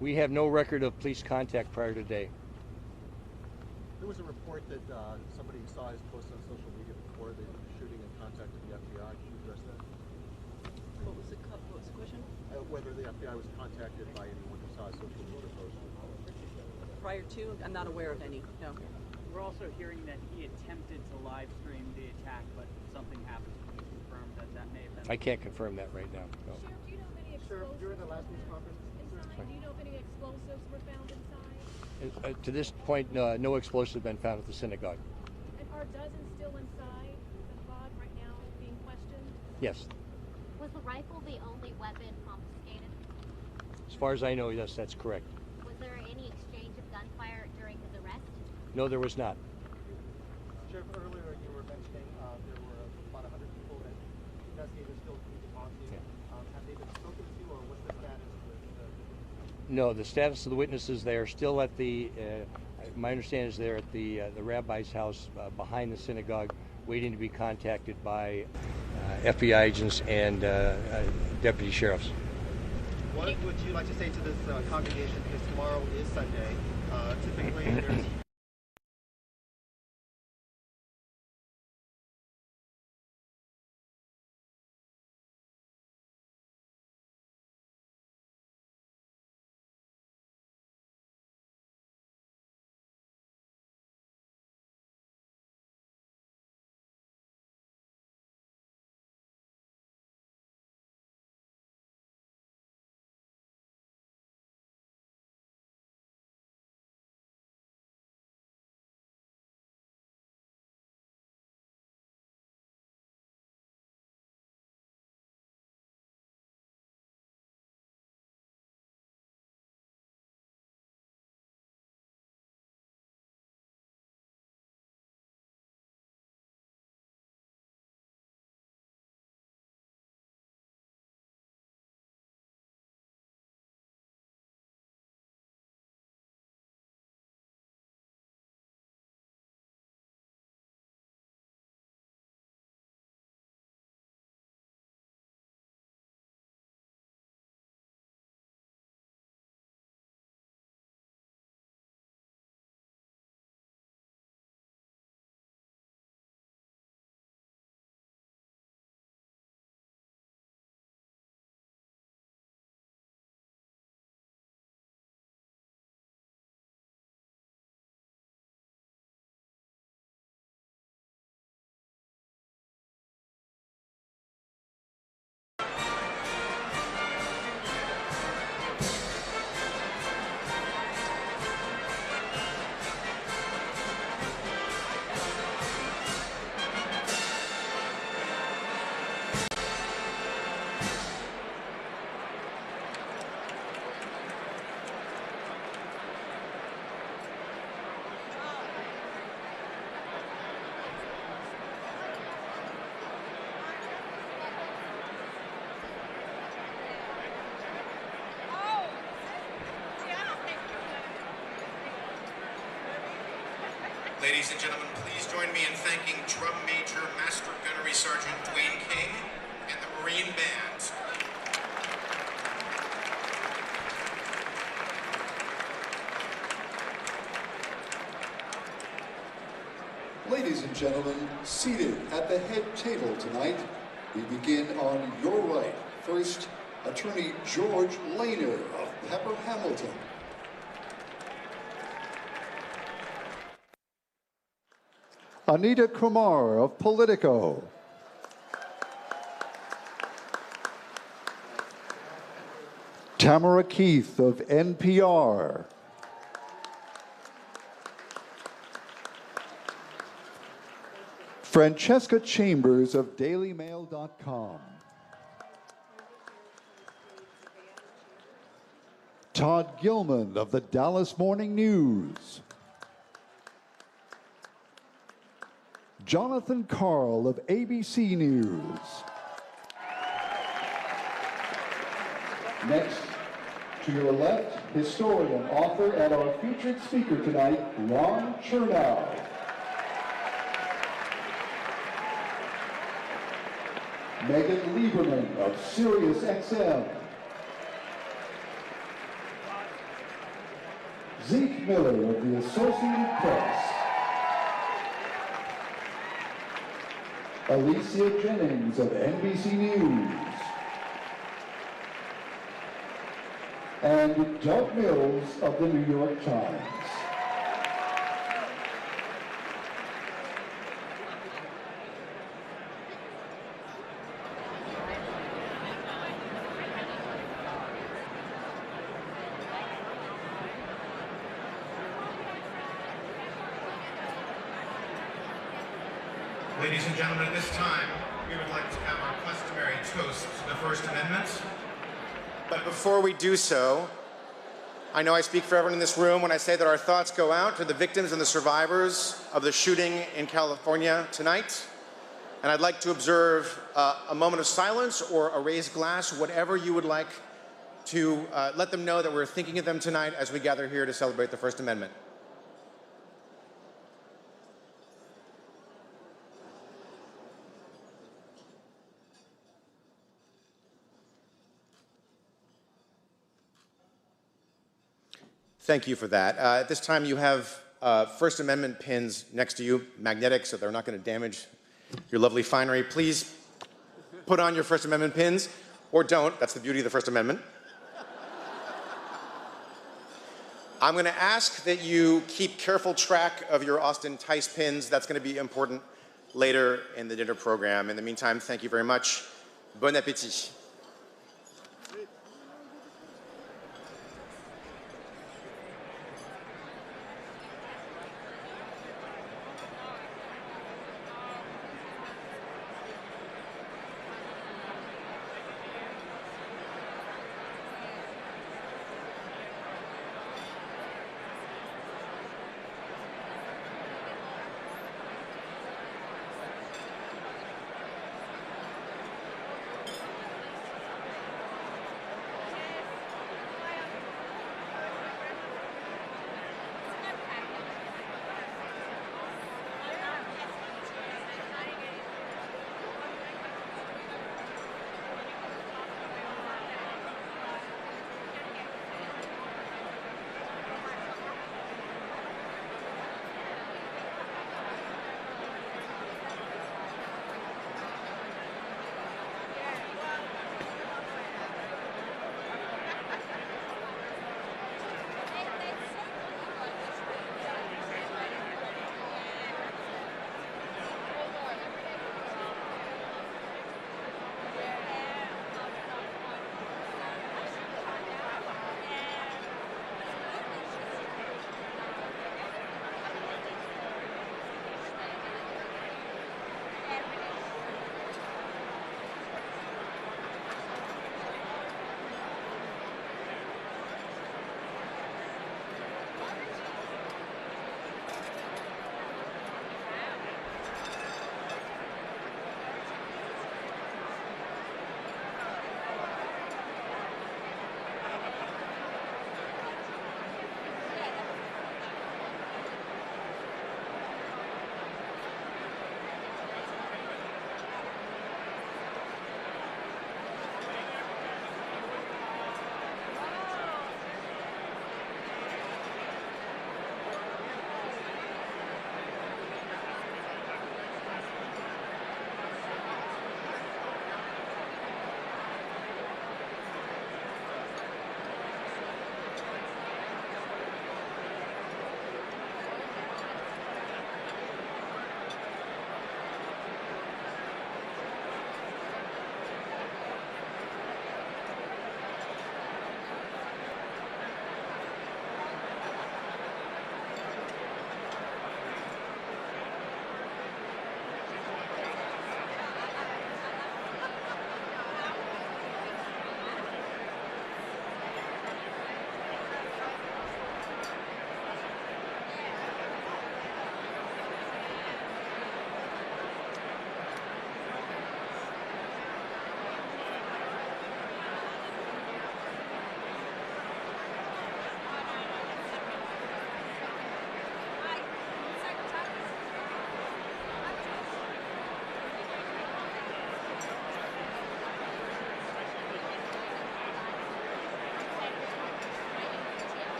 We have no record of police contact prior to today. There was a report that somebody saw his post on social media before the shooting and contacted the FBI. Can you address that? What was the question? Whether the FBI was contacted by anyone who saw his social media post. Prior to? I'm not aware of any, no. We're also hearing that he attempted to live stream the attack, but something happened. Can you confirm that that may have been? I can't confirm that right now. No. Sheriff, do you know if any Sheriff, explosives during the last news conference, inside? Do you know if any explosives were found inside? To this point, no explosives have been found at the synagogue. And are dozens still inside the synagogue right now being questioned? Yes. Was the rifle the only weapon confiscated? As far as I know, yes, that's correct. Was there any exchange of gunfire during his arrest? No, there was not. Sheriff, earlier you were mentioning there were about 100 people that investigators still need to talk to. Yeah. Have they been spoken to, or what's the status with the No, the status of the witnesses, they are still at the, my understanding is they're at the rabbi's house behind the synagogue, waiting to be contacted by FBI agents and deputy sheriffs. What would you like to say to this congregation, because tomorrow is Sunday? Typically there's Ladies and gentlemen, please join me in thanking Drum Major Master Gunnery Sergeant Dwayne King and the Marine Band. Ladies and gentlemen, seated at the head table tonight, we begin on your right. First, Attorney George Lehner of Pepper Hamilton. Anita Kumar of Politico. Tamara Keith of NPR. Francesca Chambers of DailyMail.com. Todd Gilman of the Dallas Morning News. Jonathan Carl of ABC News. Next, to your left, historian, author, and our featured speaker tonight, Ron Chernow. Megan Lieberman of SiriusXM. Zeke Miller of the Associated Press, Alicia Jennings of NBC News, and Doug Mills of the New York Times. Ladies and gentlemen, at this time, we would like to have our customary toast to the First Amendment. But before we do so, I know I speak for everyone in this room when I say that our thoughts go out to the victims and the survivors of the shooting in California tonight. And I'd like to observe a moment of silence or a raised glass, whatever you would like, to let them know that we're thinking of them tonight as we gather here to celebrate the First Amendment. Thank you for that. At this time, you have First Amendment pins next to you, magnetic, so they're not going to damage your lovely finery. Please put on your First Amendment pins, or don't. That's the beauty of the First Amendment. I'm going to ask that you keep careful track of your Austin Tice pins. That's going to be important later in the dinner program. In the meantime, thank you very much. Bon appétit.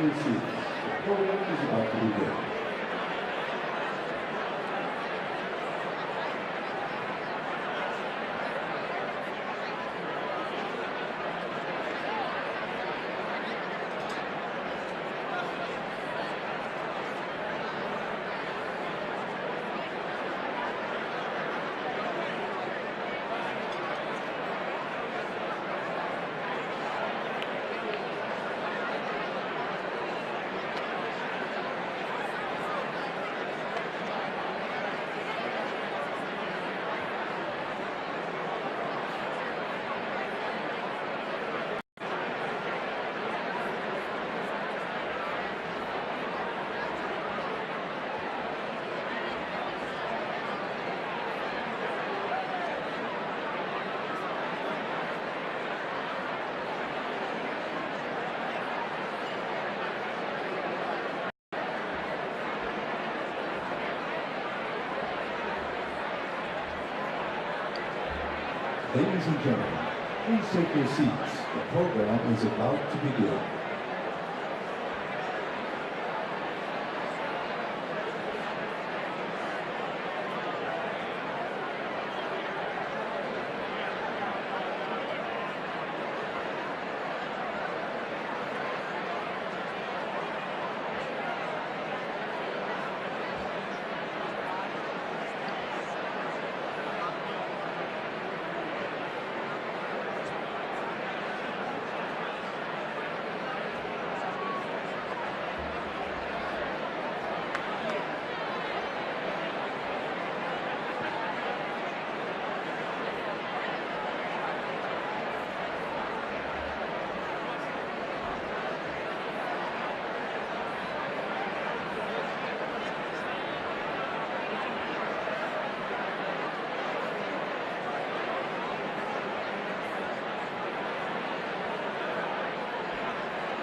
your seats. The program is about to begin. Ladies and gentlemen, please take your seats. The program is about to begin.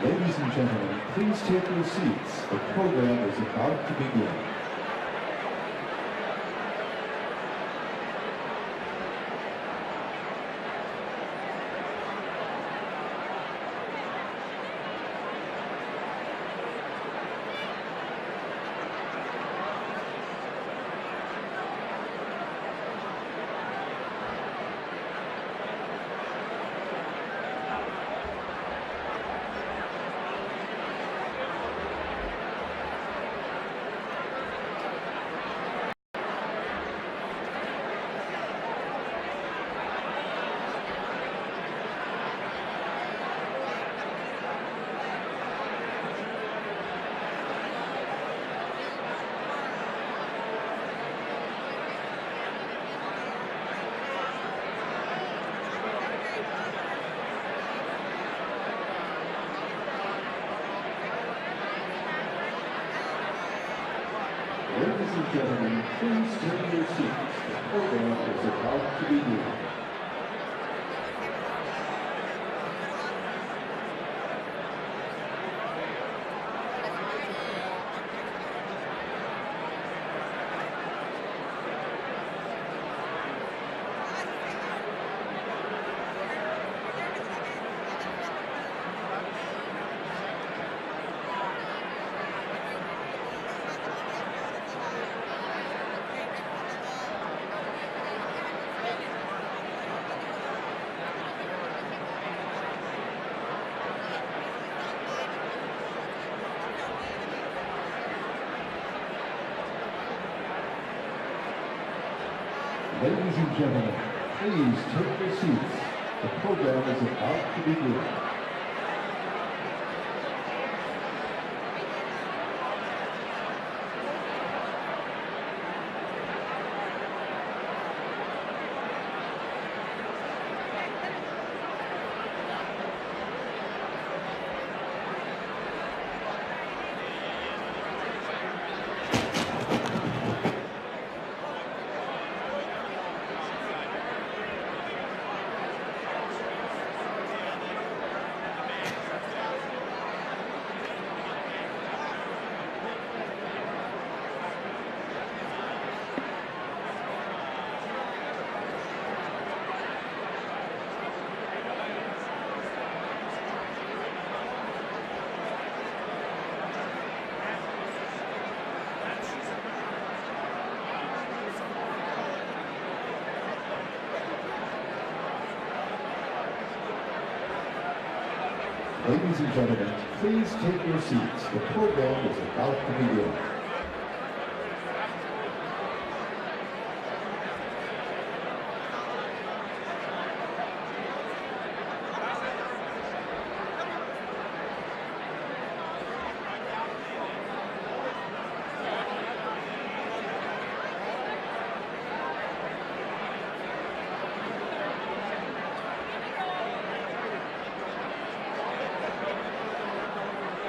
Ladies and gentlemen, please take your seats. The program is about to begin. Ladies and gentlemen, please take your seats. The program is about to begin. Ladies and gentlemen, please take your seats. The program is about to begin. Ladies and gentlemen, please take your seats. The program is about to begin.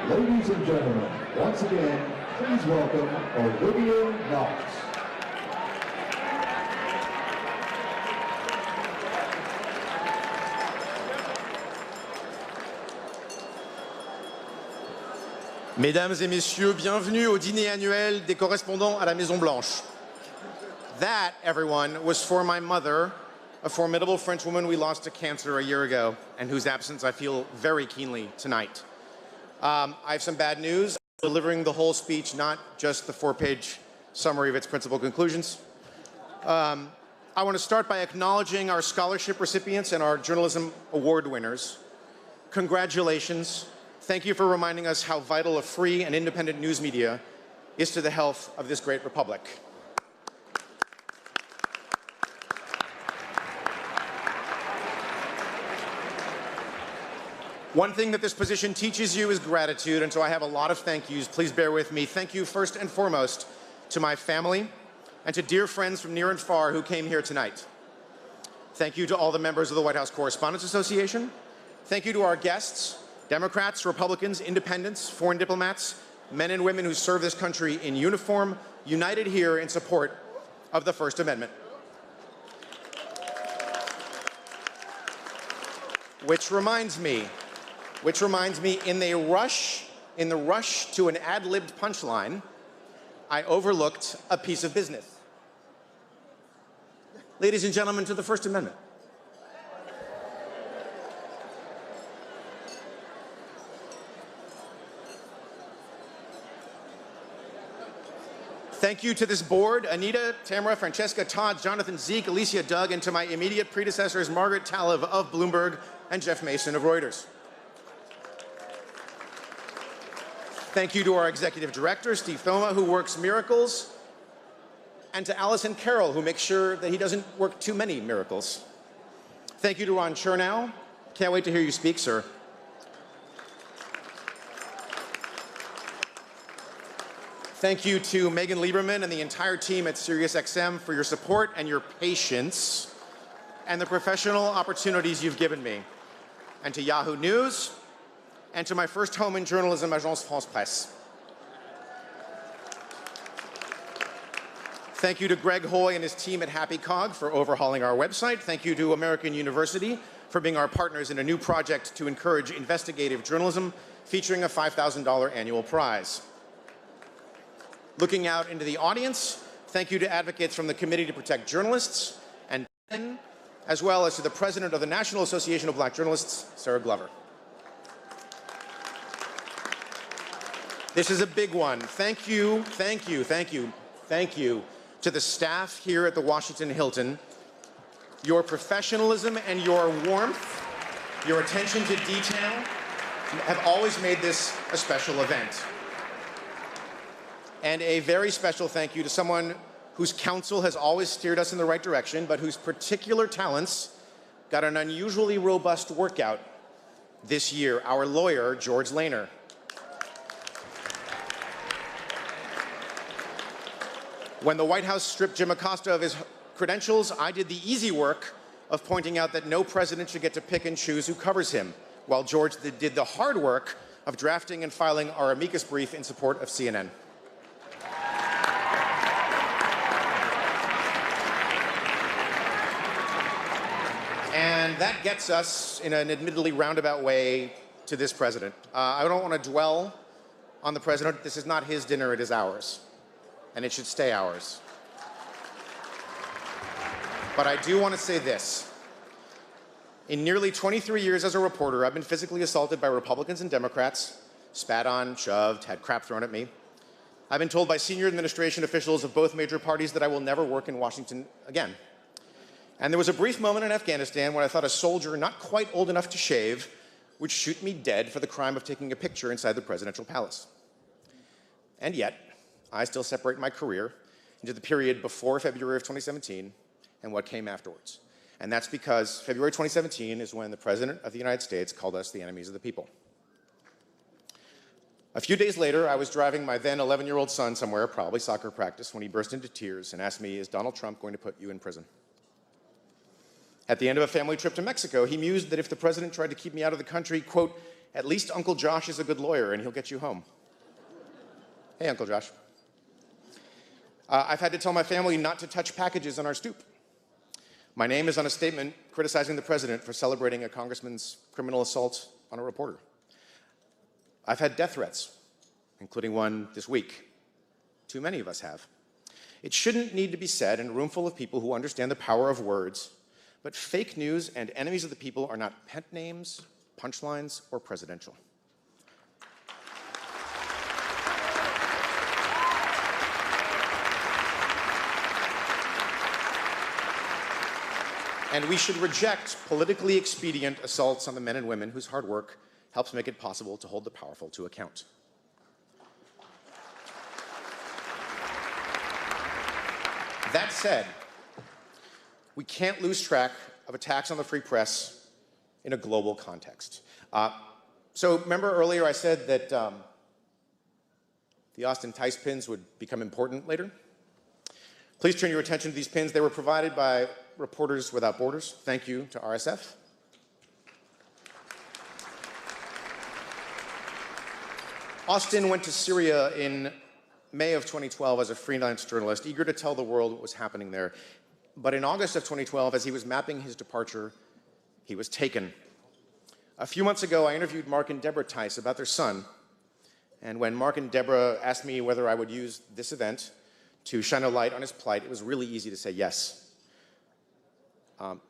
Ladies and gentlemen, once again, please welcome Olivia Knox. Mesdames et messieurs, bienvenue au dîner annuel des correspondants à la Maison Blanche. That, everyone, was for my mother, a formidable French woman we lost to cancer a year ago, and whose absence I feel very keenly tonight. I have some bad news. I'm delivering the whole speech, not just the 4-page summary of its principal conclusions. I want to start by acknowledging our scholarship recipients and our journalism award winners. Congratulations. Thank you for reminding us how vital a free and independent news media is to the health of this great republic. One thing that this position teaches you is gratitude, and so I have a lot of thank yous. Please bear with me. Thank you first and foremost to my family and to dear friends from near and far who came here tonight. Thank you to all the members of the White House Correspondents Association. Thank you to our guests, Democrats, Republicans, independents, foreign diplomats, men and women who serve this country in uniform, united here in support of the First Amendment. Which reminds me, in the rush to an ad-libbed punchline, I overlooked a piece of business. Ladies and gentlemen, to the First Amendment. Thank you to this board, Anita, Tamara, Francesca, Todd, Jonathan, Zeke, Alicia, Doug, and to my immediate predecessors, Margaret Talev of Bloomberg and Jeff Mason of Reuters. Thank you to our executive director, Steve Thoma, who works miracles, and to Allison Carroll, who makes sure that he doesn't work too many miracles. Thank you to Ron Chernow. Can't wait to hear you speak, sir. Thank you to Megan Lieberman and the entire team at SiriusXM for your support and your patience and the professional opportunities you've given me. And to Yahoo News, and to my first home in journalism, Agence France Presse. Thank you to Greg Hoy and his team at Happy Cog for overhauling our website. Thank you to American University for being our partners in a new project to encourage investigative journalism featuring a $5,000 annual prize. Looking out into the audience, thank you to advocates from the Committee to Protect Journalists, and as well as to the President of the National Association of Black Journalists, Sarah Glover. This is a big one. Thank you to the staff here at the Washington Hilton. Your professionalism and your warmth, your attention to detail have always made this a special event. And a very special thank you to someone whose counsel has always steered us in the right direction, but whose particular talents got an unusually robust workout this year, our lawyer, George Lehner. When the White House stripped Jim Acosta of his credentials, I did the easy work of pointing out that no president should get to pick and choose who covers him, while George did the hard work of drafting and filing our amicus brief in support of CNN. And that gets us, in an admittedly roundabout way, to this president. I don't want to dwell on the president. This is not his dinner, it is ours. And it should stay ours. But I do want to say this. In nearly 23 years as a reporter, I've been physically assaulted by Republicans and Democrats, spat on, shoved, had crap thrown at me. I've been told by senior administration officials of both major parties that I will never work in Washington again. And there was a brief moment in Afghanistan when I thought a soldier not quite old enough to shave would shoot me dead for the crime of taking a picture inside the presidential palace. And yet, I still separate my career into the period before February of 2017 and what came afterwards. And that's because February 2017 is when the President of the United States called us the enemies of the people. A few days later, I was driving my then 11-year-old son somewhere, probably soccer practice, when he burst into tears and asked me, "Is Donald Trump going to put you in prison?" At the end of a family trip to Mexico, he mused that if the president tried to keep me out of the country, quote, "At least Uncle Josh is a good lawyer and he'll get you home." Hey, Uncle Josh. I've had to tell my family not to touch packages on our stoop. My name is on a statement criticizing the president for celebrating a congressman's criminal assault on a reporter. I've had death threats, including one this week. Too many of us have. It shouldn't need to be said in a room full of people who understand the power of words, but fake news and enemies of the people are not pet names, punchlines, or presidential. And we should reject politically expedient assaults on the men and women whose hard work helps make it possible to hold the powerful to account. That said, we can't lose track of attacks on the free press in a global context. So remember earlier I said that the Austin Tice pins would become important later? Please turn your attention to these pins. They were provided by Reporters Without Borders. Thank you to RSF. Austin went to Syria in May of 2012 as a freelance journalist, eager to tell the world what was happening there. But in August of 2012, as he was mapping his departure, he was taken. A few months ago, I interviewed Mark and Deborah Tice about their son. And when Mark and Deborah asked me whether I would use this event to shine a light on his plight, it was really easy to say yes.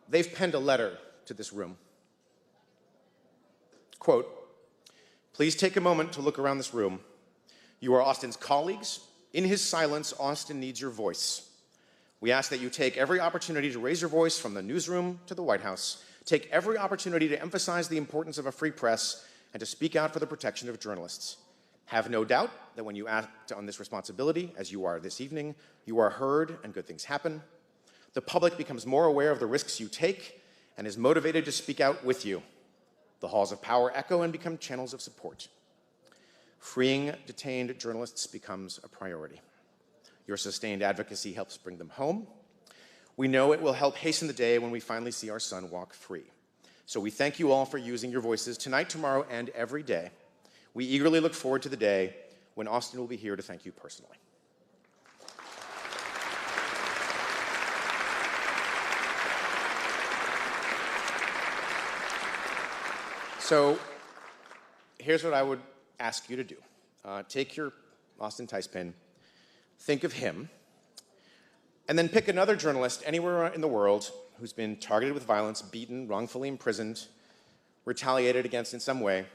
They've penned a letter to this room. Quote, "Please take a moment to look around this room. You are Austin's colleagues. In his silence, Austin needs your voice. We ask that you take every opportunity to raise your voice from the newsroom to the White House. Take every opportunity to emphasize the importance of a free press and to speak out for the protection of journalists. Have no doubt that when you act on this responsibility, as you are this evening, you are heard and good things happen. The public becomes more aware of the risks you take and is motivated to speak out with you. The halls of power echo and become channels of support. Freeing detained journalists becomes a priority. Your sustained advocacy helps bring them home. We know it will help hasten the day when we finally see our son walk free. So we thank you all for using your voices tonight, tomorrow, and every day. We eagerly look forward to the day when Austin will be here to thank you personally." So here's what I would ask you to do. Take your Austin Tice pin, think of him, and then pick another journalist anywhere in the world who's been targeted with violence, beaten, wrongfully imprisoned, retaliated against in some way.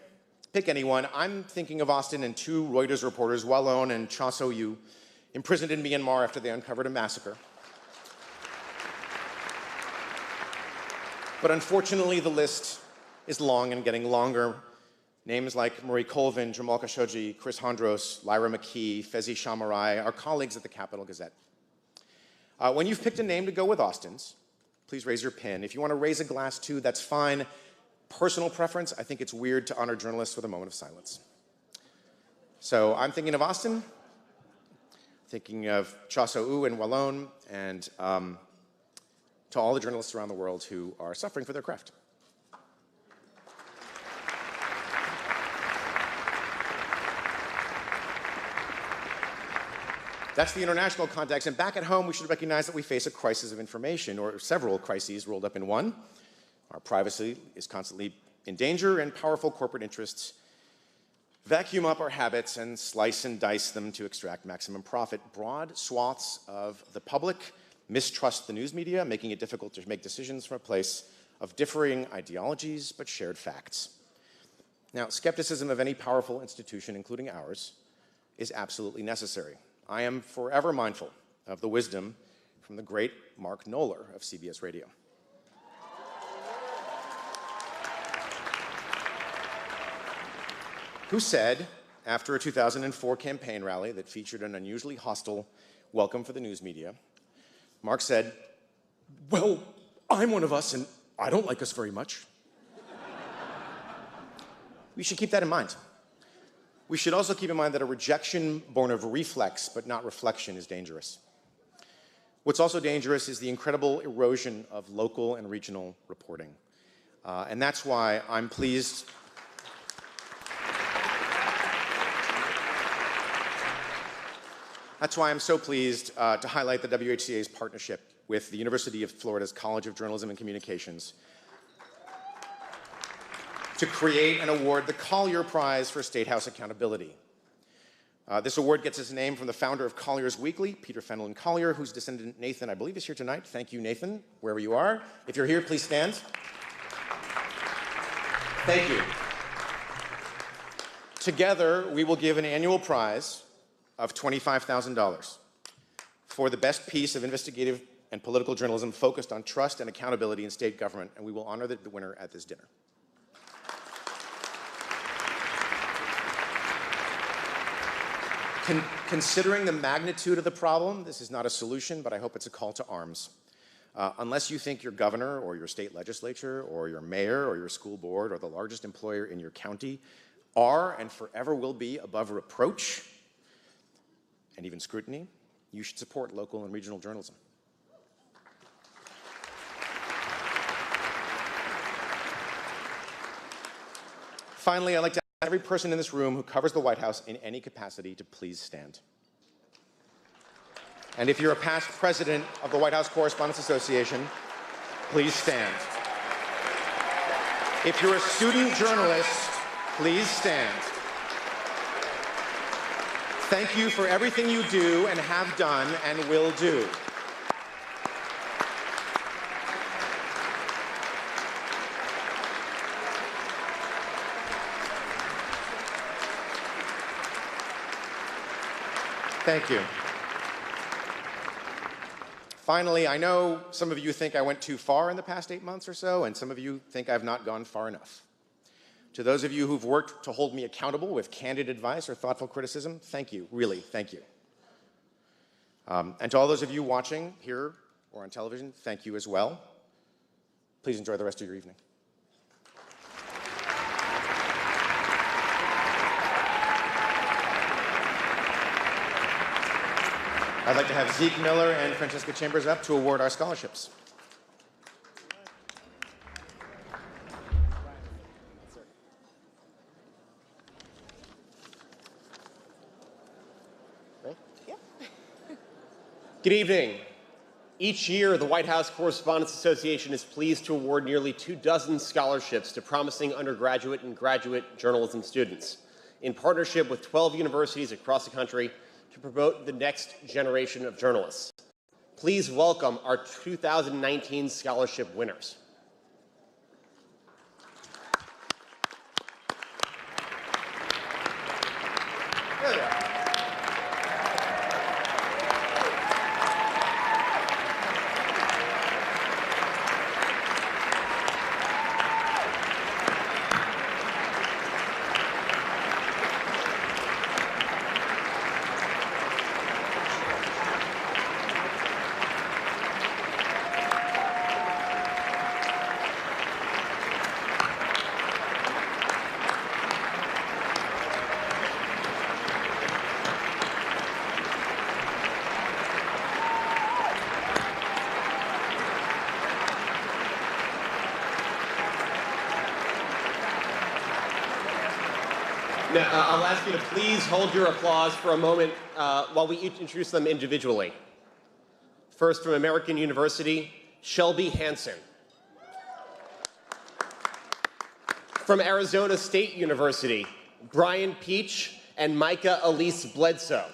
Pick anyone. I'm thinking of Austin and two Reuters reporters, Wallon and Cha So-yu, imprisoned in Myanmar after they uncovered a massacre. But unfortunately, the list is long and getting longer. Names like Marie Colvin, Jamal Khashoggi, Chris Hondros, Lyra McKee, Fezi Shamarai, our colleagues at the Capital Gazette. When you've picked a name to go with Austin's, please raise your pin. If you want to raise a glass too, that's fine. Personal preference, I think it's weird to honor journalists with a moment of silence. So I'm thinking of Austin, thinking of Cha So-yu and Wallon, and to all the journalists around the world who are suffering for their craft. That's the international context. And back at home, we should recognize that we face a crisis of information, or several crises rolled up in one. Our privacy is constantly in danger, and powerful corporate interests vacuum up our habits and slice and dice them to extract maximum profit. Broad swaths of the public mistrust the news media, making it difficult to make decisions from a place of differing ideologies but shared facts. Now, skepticism of any powerful institution, including ours, is absolutely necessary. I am forever mindful of the wisdom from the great Mark Knoller of CBS Radio. who said, after a 2004 campaign rally that featured an unusually hostile welcome for the news media, Mark said, "Well, I'm one of us, and I don't like us very much." We should keep that in mind. We should also keep in mind that a rejection born of reflex but not reflection is dangerous. What's also dangerous is the incredible erosion of local and regional reporting. And that's why I'm pleased That's why I'm so pleased to highlight the WHCA's partnership with the University of Florida's College of Journalism and Communications to create and award the Collier Prize for State House Accountability. This award gets its name from the founder of Collier's Weekly, Peter Fenelon Collier, whose descendant Nathan, I believe, is here tonight. Thank you, Nathan, wherever you are. If you're here, please stand. Thank you. Together, we will give an annual prize of $25,000 for the best piece of investigative and political journalism focused on trust and accountability in state government, and we will honor the winner at this dinner. Considering the magnitude of the problem, this is not a solution, but I hope it's a call to arms. Unless you think your governor or your state legislature or your mayor or your school board or the largest employer in your county are and forever will be above reproach and even scrutiny, you should support local and regional journalism. Finally, I'd like to ask every person in this room who covers the White House in any capacity to please stand. And if you're a past president of the White House Correspondents Association, please stand. If you're a student journalist, please stand. Thank you for everything you do and have done and will do. Thank you. Finally, I know some of you think I went too far in the past 8 months or so, and some of you think I've not gone far enough. To those of you who've worked to hold me accountable with candid advice or thoughtful criticism, thank you, really, thank you. And to all those of you watching here or on television, thank you as well. Please enjoy the rest of your evening. I'd like to have Zeke Miller and Francesca Chambers up to award our scholarships. Good evening. Each year, the White House Correspondents Association is pleased to award nearly 24 scholarships to promising undergraduate and graduate journalism students, in partnership with 12 universities across the country to promote the next generation of journalists. Please welcome our 2019 scholarship winners. There they are. Now, I'll ask you to please hold your applause for a moment while we each introduce them individually. First, from American University, Shelby Hansen. From Arizona State University, Brian Peach and Micah Elise Bledsoe.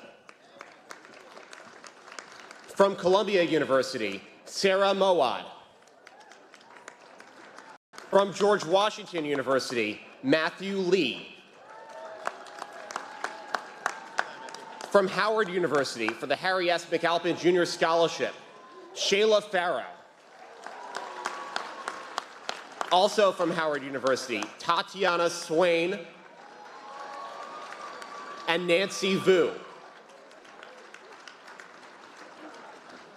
From Columbia University, Sarah Mowad. From George Washington University, Matthew Lee. From Howard University, for the Harry S. McAlpin Jr. Scholarship, Shayla Farrow. Also from Howard University, Tatiana Swain. and Nancy Vu.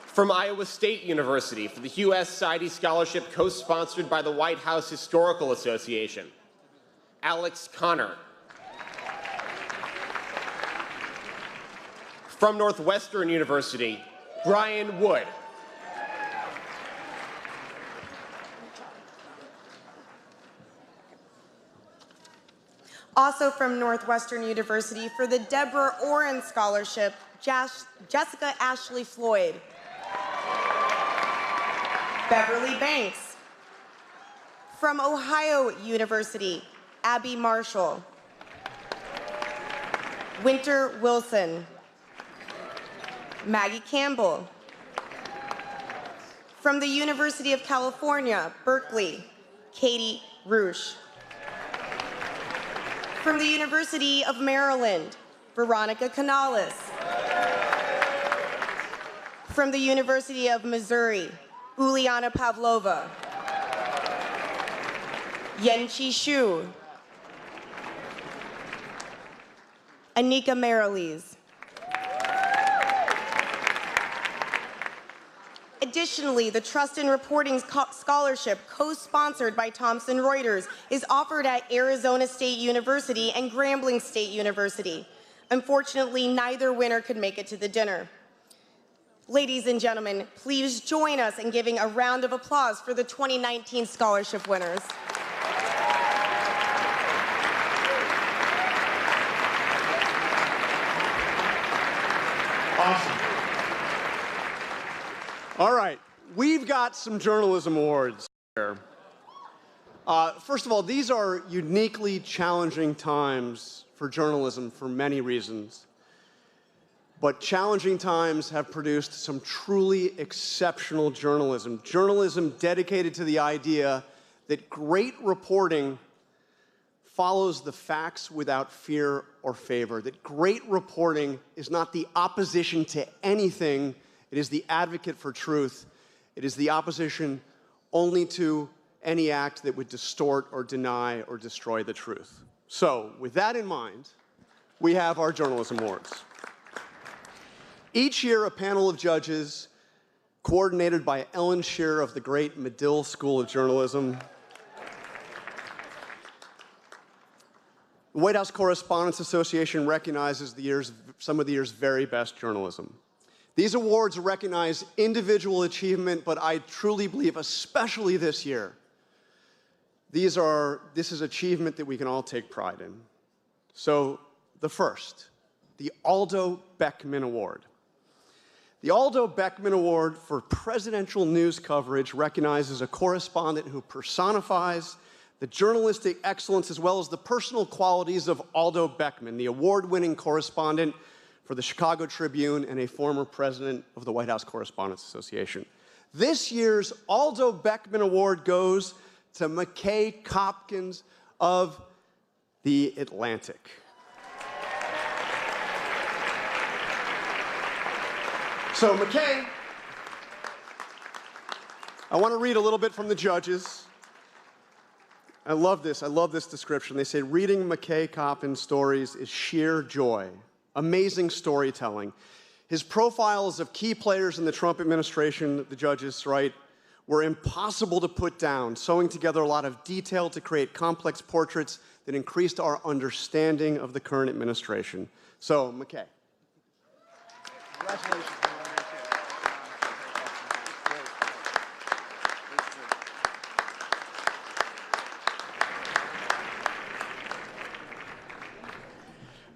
From Iowa State University for the Hugh S. Sidey Scholarship co-sponsored by the White House Historical Association, Alex Connor. From Northwestern University, Brian Wood. Also from Northwestern University for the Deborah Oren Scholarship, Jessica Ashley Floyd. Beverly Banks. From Ohio University, Abby Marshall. Winter Wilson. Maggie Campbell. From the University of California, Berkeley, Katie Roosh. From the University of Maryland, Veronica Canales. From the University of Missouri, Uliana Pavlova. Yenchi Shu. Anika Marilees. Additionally, the Trust in Reporting Scholarship, co-sponsored by Thomson Reuters, is offered at Arizona State University and Grambling State University. Unfortunately, neither winner could make it to the dinner. Ladies and gentlemen, please join us in giving a round of applause for the 2019 scholarship winners. Awesome. All right, we've got some journalism awards here. First of all, these are uniquely challenging times for journalism for many reasons. But challenging times have produced some truly exceptional journalism. Journalism dedicated to the idea that great reporting follows the facts without fear or favor, that great reporting is not the opposition to anything, it is the advocate for truth. It is the opposition only to any act that would distort or deny or destroy the truth. So, with that in mind, we have our Journalism Awards. Each year, a panel of judges, coordinated by Ellen Shearer of the great Medill School of Journalism, the White House Correspondents Association recognizes some of the year's very best journalism. These awards recognize individual achievement, but I truly believe, especially this year, this is achievement that we can all take pride in. So, the first, the Aldo Beckman Award. The Aldo Beckman Award for presidential news coverage recognizes a correspondent who personifies the journalistic excellence as well as the personal qualities of Aldo Beckman, the award-winning correspondent for the Chicago Tribune and a former president of the White House Correspondents Association. This year's Aldo Beckman Award goes to McKay Copkins of The Atlantic. So, McKay, I want to read a little bit from the judges. I love this description. They say, reading McKay Copkins' stories is sheer joy. Amazing storytelling. His profiles of key players in the Trump administration, the judges write, were impossible to put down, sewing together a lot of detail to create complex portraits that increased our understanding of the current administration. So, McKay. Congratulations.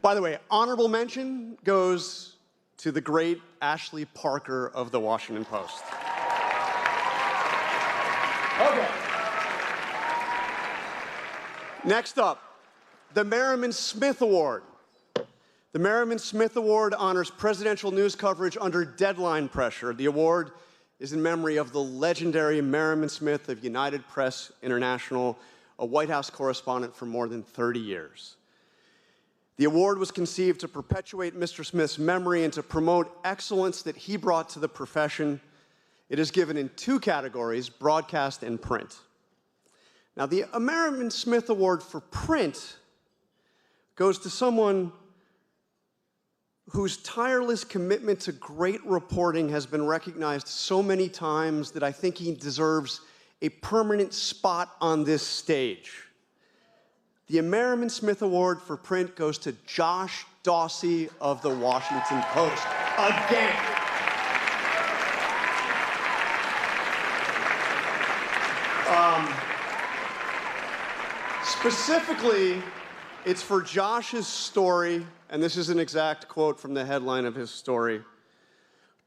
By the way, honorable mention goes to the great Ashley Parker of The Washington Post. Okay. Next up, the Merriman Smith Award. The Merriman Smith Award honors presidential news coverage under deadline pressure. The award is in memory of the legendary Merriman Smith of United Press International, a White House correspondent for more than 30 years. The award was conceived to perpetuate Mr. Smith's memory and to promote excellence that he brought to the profession. It is given in two categories, broadcast and print. Now, the Merriman Smith Award for print goes to someone whose tireless commitment to great reporting has been recognized so many times that I think he deserves a permanent spot on this stage. The Merriman Smith Award for Print goes to Josh Dawsey of the Washington Post. Again. Specifically, it's for Josh's story, and this is an exact quote from the headline of his story.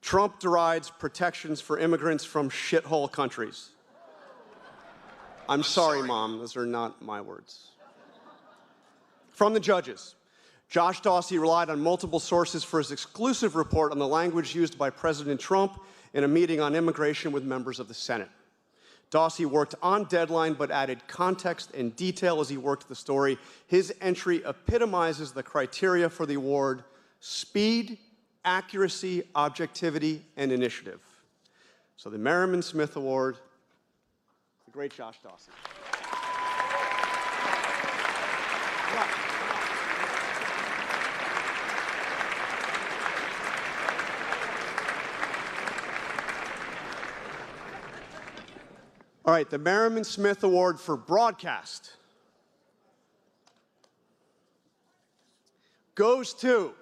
Trump derides protections for immigrants from shithole countries. I'm sorry, Mom, those are not my words. From the judges, Josh Dawsey relied on multiple sources for his exclusive report on the language used by President Trump in a meeting on immigration with members of the Senate. Dawsey worked on deadline but added context and detail as he worked the story. His entry epitomizes the criteria for the award: speed, accuracy, objectivity, and initiative. So the Merriman Smith Award, the great Josh Dawsey. All right, the Merriman Smith Award for Broadcast goes to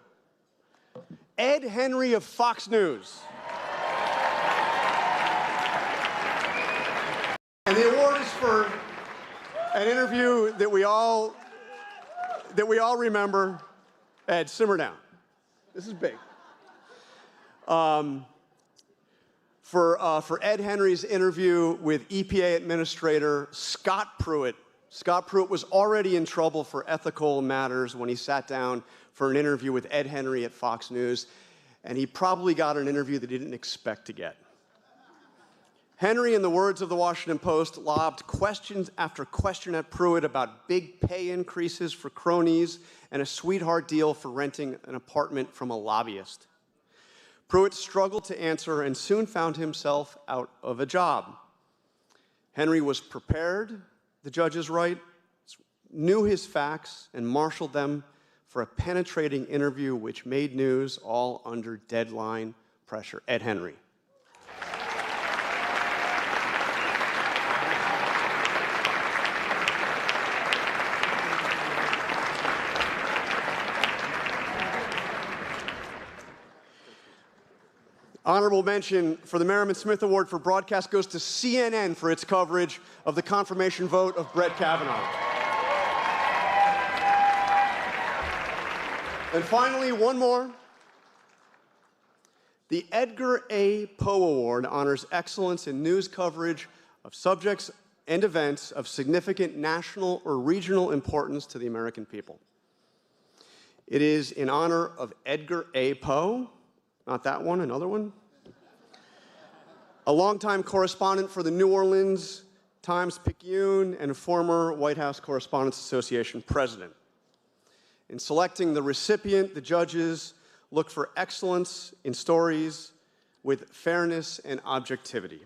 Ed Henry of Fox News. And the award is for an interview that we all remember. Ed, simmer down. This is big. For Ed Henry's interview with EPA Administrator Scott Pruitt. Scott Pruitt was already in trouble for ethical matters when he sat down for an interview with Ed Henry at Fox News, and he probably got an interview that he didn't expect to get. Henry, in the words of the Washington Post, lobbed questions after question at Pruitt about big pay increases for cronies and a sweetheart deal for renting an apartment from a lobbyist. Pruitt struggled to answer and soon found himself out of a job. Henry was prepared, the judges write, knew his facts, and marshaled them for a penetrating interview which made news, all under deadline pressure. Ed Henry. Honorable mention for the Merriman Smith Award for Broadcast goes to CNN for its coverage of the confirmation vote of Brett Kavanaugh. And finally, one more. The Edgar A. Poe Award honors excellence in news coverage of subjects and events of significant national or regional importance to the American people. It is in honor of Edgar A. Poe. Not that one, another one. A longtime correspondent for the New Orleans Times-Picayune and former White House Correspondents Association president. In selecting the recipient, the judges look for excellence in stories with fairness and objectivity.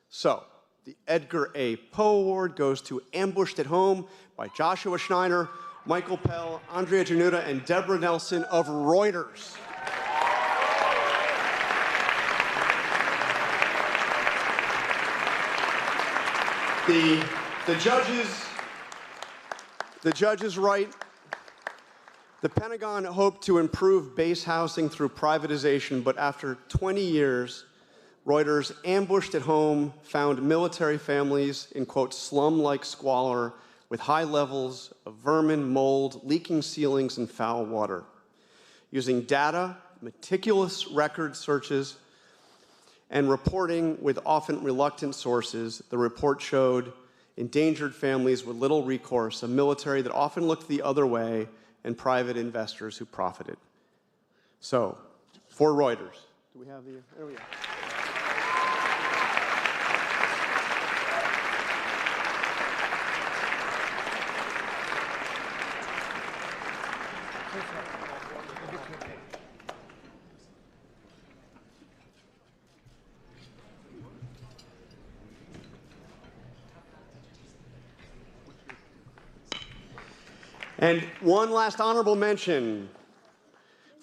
So, the Edgar A. Poe Award goes to Ambushed at Home by Joshua Schneider, Michael Pell, Andrea Januta, and Deborah Nelson of Reuters. The judges write, the Pentagon hoped to improve base housing through privatization, but after 20 years, Reuters Ambushed at Home found military families in, quote, slum-like squalor with high levels of vermin, mold, leaking ceilings, and foul water. Using data, meticulous record searches, and reporting with often reluctant sources, the report showed endangered families with little recourse, a military that often looked the other way, and private investors who profited. So, for Reuters. Do we have the, there we go. And one last honorable mention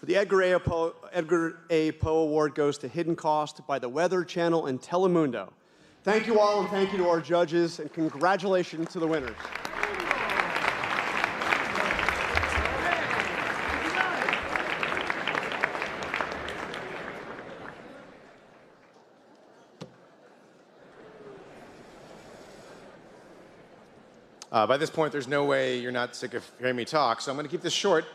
For the Edgar A. Poe Award goes to Hidden Cost by the Weather Channel and Telemundo. Thank you all, and thank you to our judges, and congratulations to the winners. By this point, there's no way you're not sick of hearing me talk, so I'm going to keep this short.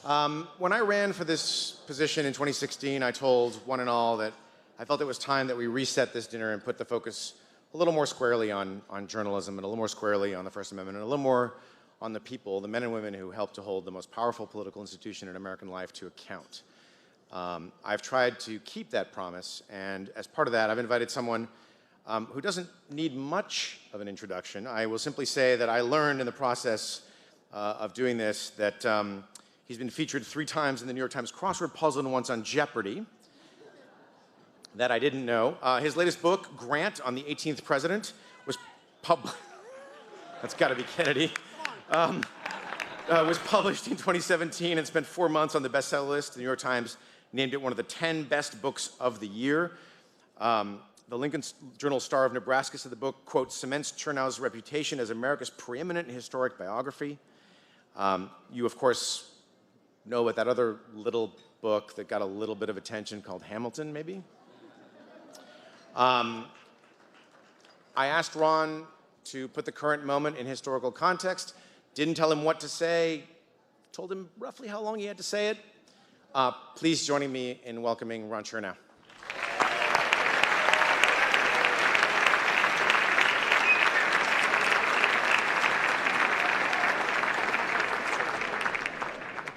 When I ran for this position in 2016, I told one and all that I felt it was time that we reset this dinner and put the focus a little more squarely on journalism and a little more squarely on the First Amendment and a little more on the people, the men and women who help to hold the most powerful political institution in American life to account. I've tried to keep that promise, and as part of that, I've invited someone who doesn't need much of an introduction. I will simply say that I learned in the process of doing this that he's been featured 3 times in the New York Times crossword puzzle and once on Jeopardy. That I didn't know. His latest book, Grant on the 18th President, was published. That's got to be Kennedy. Was published in 2017 and spent 4 months on the bestseller list. The New York Times named it one of the 10 best books of the year. The Lincoln Journal Star of Nebraska said the book, quote, cements Chernow's reputation as America's preeminent historic biography. You, of course, know about that other little book that got a little bit of attention called Hamilton, maybe? I asked Ron to put the current moment in historical context, didn't tell him what to say, told him roughly how long he had to say it. Please join me in welcoming Ron Chernow.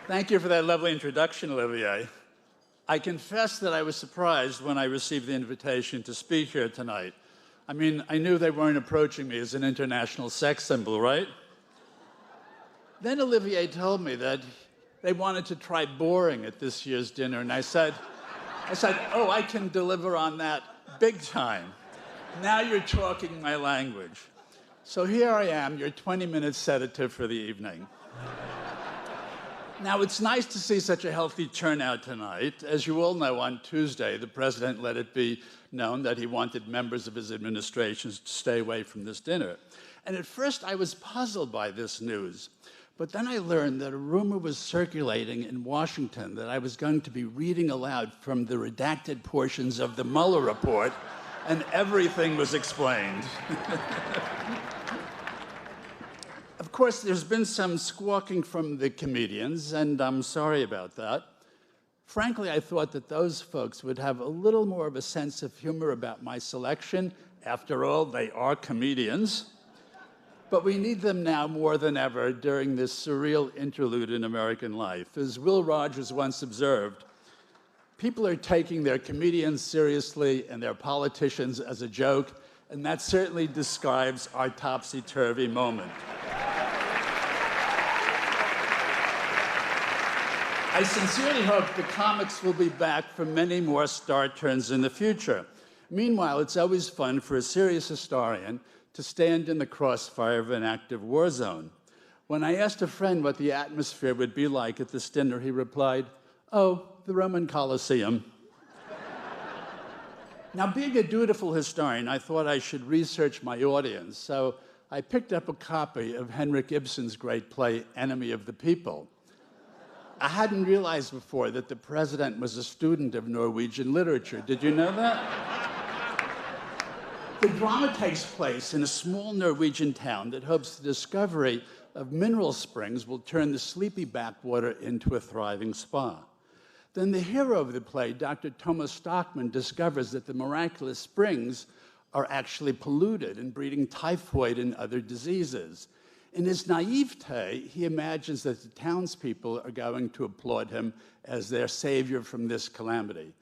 Thank you for that lovely introduction, Olivier. I confess that I was surprised when I received the invitation to speak here tonight. I mean, I knew they weren't approaching me as an international sex symbol, right? Then Olivier told me that they wanted to try boring at this year's dinner, and I said, oh, I can deliver on that big time. Now you're talking my language. So here I am, your 20-minute sedative for the evening. Now, it's nice to see such a healthy turnout tonight. As you all know, on Tuesday, the president let it be known that he wanted members of his administration to stay away from this dinner. And at first, I was puzzled by this news. But then I learned that a rumor was circulating in Washington that I was going to be reading aloud from the redacted portions of the Mueller report, and everything was explained. Of course, there's been some squawking from the comedians, and I'm sorry about that. Frankly, I thought that those folks would have a little more of a sense of humor about my selection. After all, they are comedians. But we need them now more than ever during this surreal interlude in American life. As Will Rogers once observed, people are taking their comedians seriously and their politicians as a joke, and that certainly describes our topsy-turvy moment. I sincerely hope the comics will be back for many more star turns in the future. Meanwhile, it's always fun for a serious historian to stand in the crossfire of an active war zone. When I asked a friend what the atmosphere would be like at this dinner, he replied, oh, the Roman Colosseum. Now, being a dutiful historian, I thought I should research my audience, so I picked up a copy of Henrik Ibsen's great play, Enemy of the People. I hadn't realized before that the president was a student of Norwegian literature. Did you know that? The drama takes place in a small Norwegian town that hopes the discovery of mineral springs will turn the sleepy backwater into a thriving spa. Then the hero of the play, Dr. Thomas Stockman, discovers that the miraculous springs are actually polluted and breeding typhoid and other diseases. In his naivete, he imagines that the townspeople are going to applaud him as their savior from this calamity.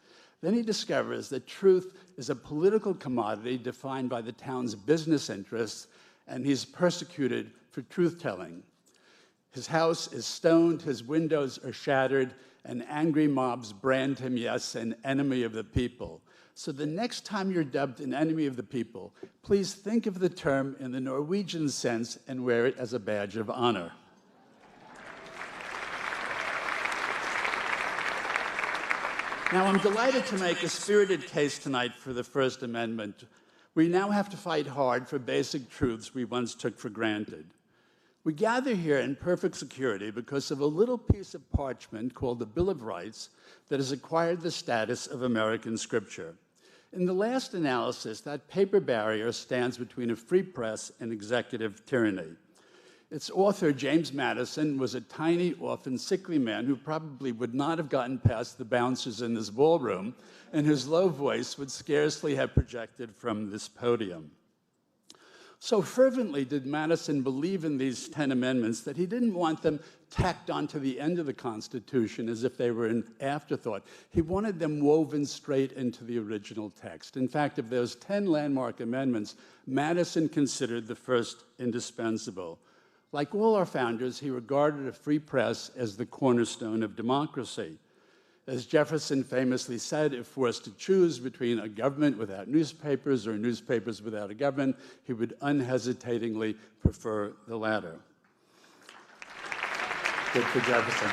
Then he discovers that truth is a political commodity defined by the town's business interests, and he's persecuted for truth-telling. His house is stoned, his windows are shattered, and angry mobs brand him, yes, an enemy of the people. So the next time you're dubbed an enemy of the people, please think of the term in the Norwegian sense and wear it as a badge of honor. Now, I'm delighted to make a spirited case tonight for the First Amendment. We now have to fight hard for basic truths we once took for granted. We gather here in perfect security because of a little piece of parchment called the Bill of Rights that has acquired the status of American scripture. In the last analysis, that paper barrier stands between a free press and executive tyranny. Its author, James Madison, was a tiny, often sickly man who probably would not have gotten past the bouncers in this ballroom, and whose low voice would scarcely have projected from this podium. So fervently did Madison believe in these 10 amendments that he didn't want them tacked onto the end of the Constitution as if they were an afterthought. He wanted them woven straight into the original text. In fact, of those 10 landmark amendments, Madison considered the first indispensable. Like all our founders, he regarded a free press as the cornerstone of democracy. As Jefferson famously said, if forced to choose between a government without newspapers or newspapers without a government, he would unhesitatingly prefer the latter. Good for Jefferson.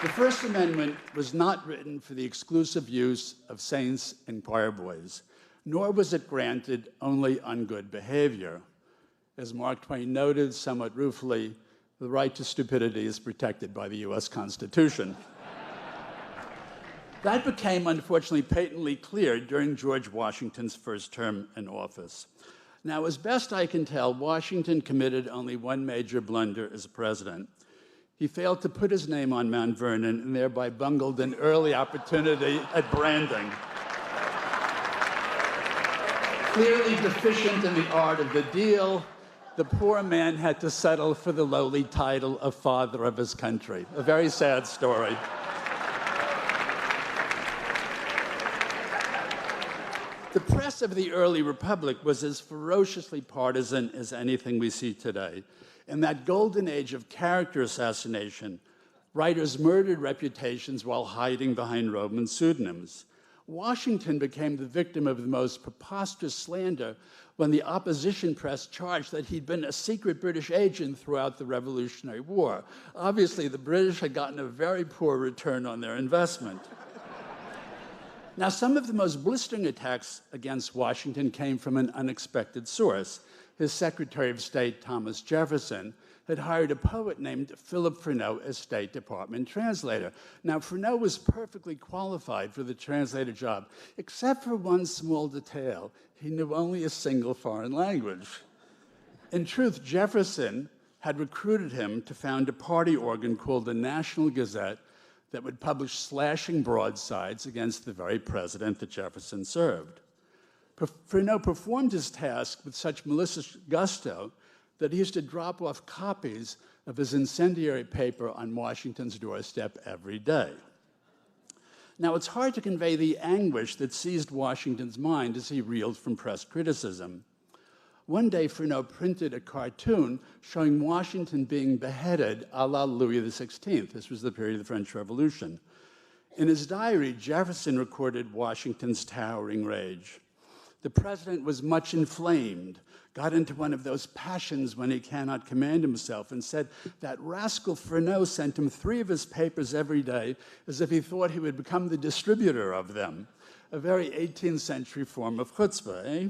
The First Amendment was not written for the exclusive use of saints and choir boys, nor was it granted only on good behavior. As Mark Twain noted somewhat ruefully, the right to stupidity is protected by the US Constitution. That became, unfortunately, patently clear during George Washington's first term in office. Now, as best I can tell, Washington committed only one major blunder as president. He failed to put his name on Mount Vernon and thereby bungled an early opportunity at branding. Clearly deficient in the art of the deal, the poor man had to settle for the lowly title of Father of his Country. A very sad story. The press of the early republic was as ferociously partisan as anything we see today. In that golden age of character assassination, writers murdered reputations while hiding behind Roman pseudonyms. Washington became the victim of the most preposterous slander when the opposition press charged that he'd been a secret British agent throughout the Revolutionary War. Obviously, the British had gotten a very poor return on their investment. Now, some of the most blistering attacks against Washington came from an unexpected source. His Secretary of State, Thomas Jefferson, had hired a poet named Philip Freneau as State Department translator. Now, Freneau was perfectly qualified for the translator job, except for one small detail. He knew only a single foreign language. In truth, Jefferson had recruited him to found a party organ called the National Gazette that would publish slashing broadsides against the very president that Jefferson served. Freneau performed his task with such malicious gusto that he used to drop off copies of his incendiary paper on Washington's doorstep every day. Now, it's hard to convey the anguish that seized Washington's mind as he reeled from press criticism. One day, Freneau printed a cartoon showing Washington being beheaded a la Louis XVI. This was the period of the French Revolution. In his diary, Jefferson recorded Washington's towering rage. The president was much inflamed, got into one of those passions when he cannot command himself, and said that rascal Freneau sent him 3 of his papers every day as if he thought he would become the distributor of them. A very 18th century form of chutzpah, eh?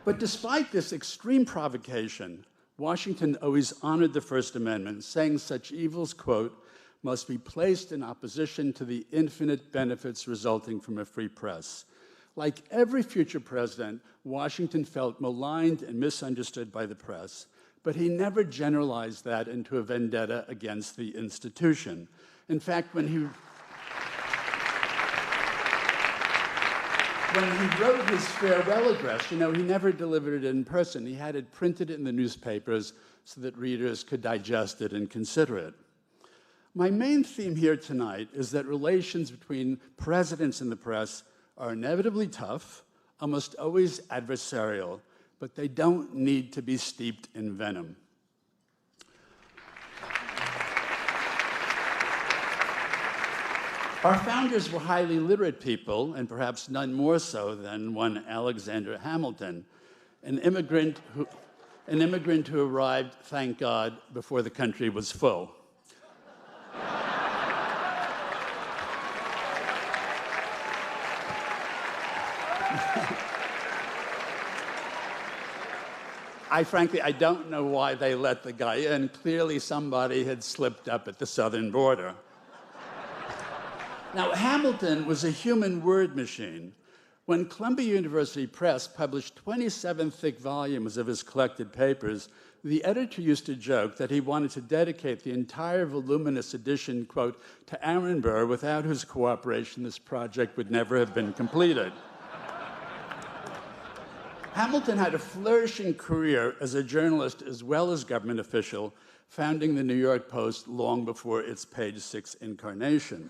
But despite this extreme provocation, Washington always honored the First Amendment, saying such evils, quote, must be placed in opposition to the infinite benefits resulting from a free press. Like every future president, Washington felt maligned and misunderstood by the press, but he never generalized that into a vendetta against the institution. In fact, when he wrote his farewell address, he never delivered it in person. He had it printed in the newspapers so that readers could digest it and consider it. My main theme here tonight is that relations between presidents and the press are inevitably tough, almost always adversarial, but they don't need to be steeped in venom. Our founders were highly literate people, and perhaps none more so than one Alexander Hamilton, an immigrant who arrived, thank God, before the country was full. Frankly, I don't know why they let the guy in. Clearly, somebody had slipped up at the southern border. Now, Hamilton was a human word machine. When Columbia University Press published 27 thick volumes of his collected papers, the editor used to joke that he wanted to dedicate the entire voluminous edition, quote, to Aaron Burr, without whose cooperation this project would never have been completed. Hamilton had a flourishing career as a journalist as well as government official, founding the New York Post long before its page 6 incarnation.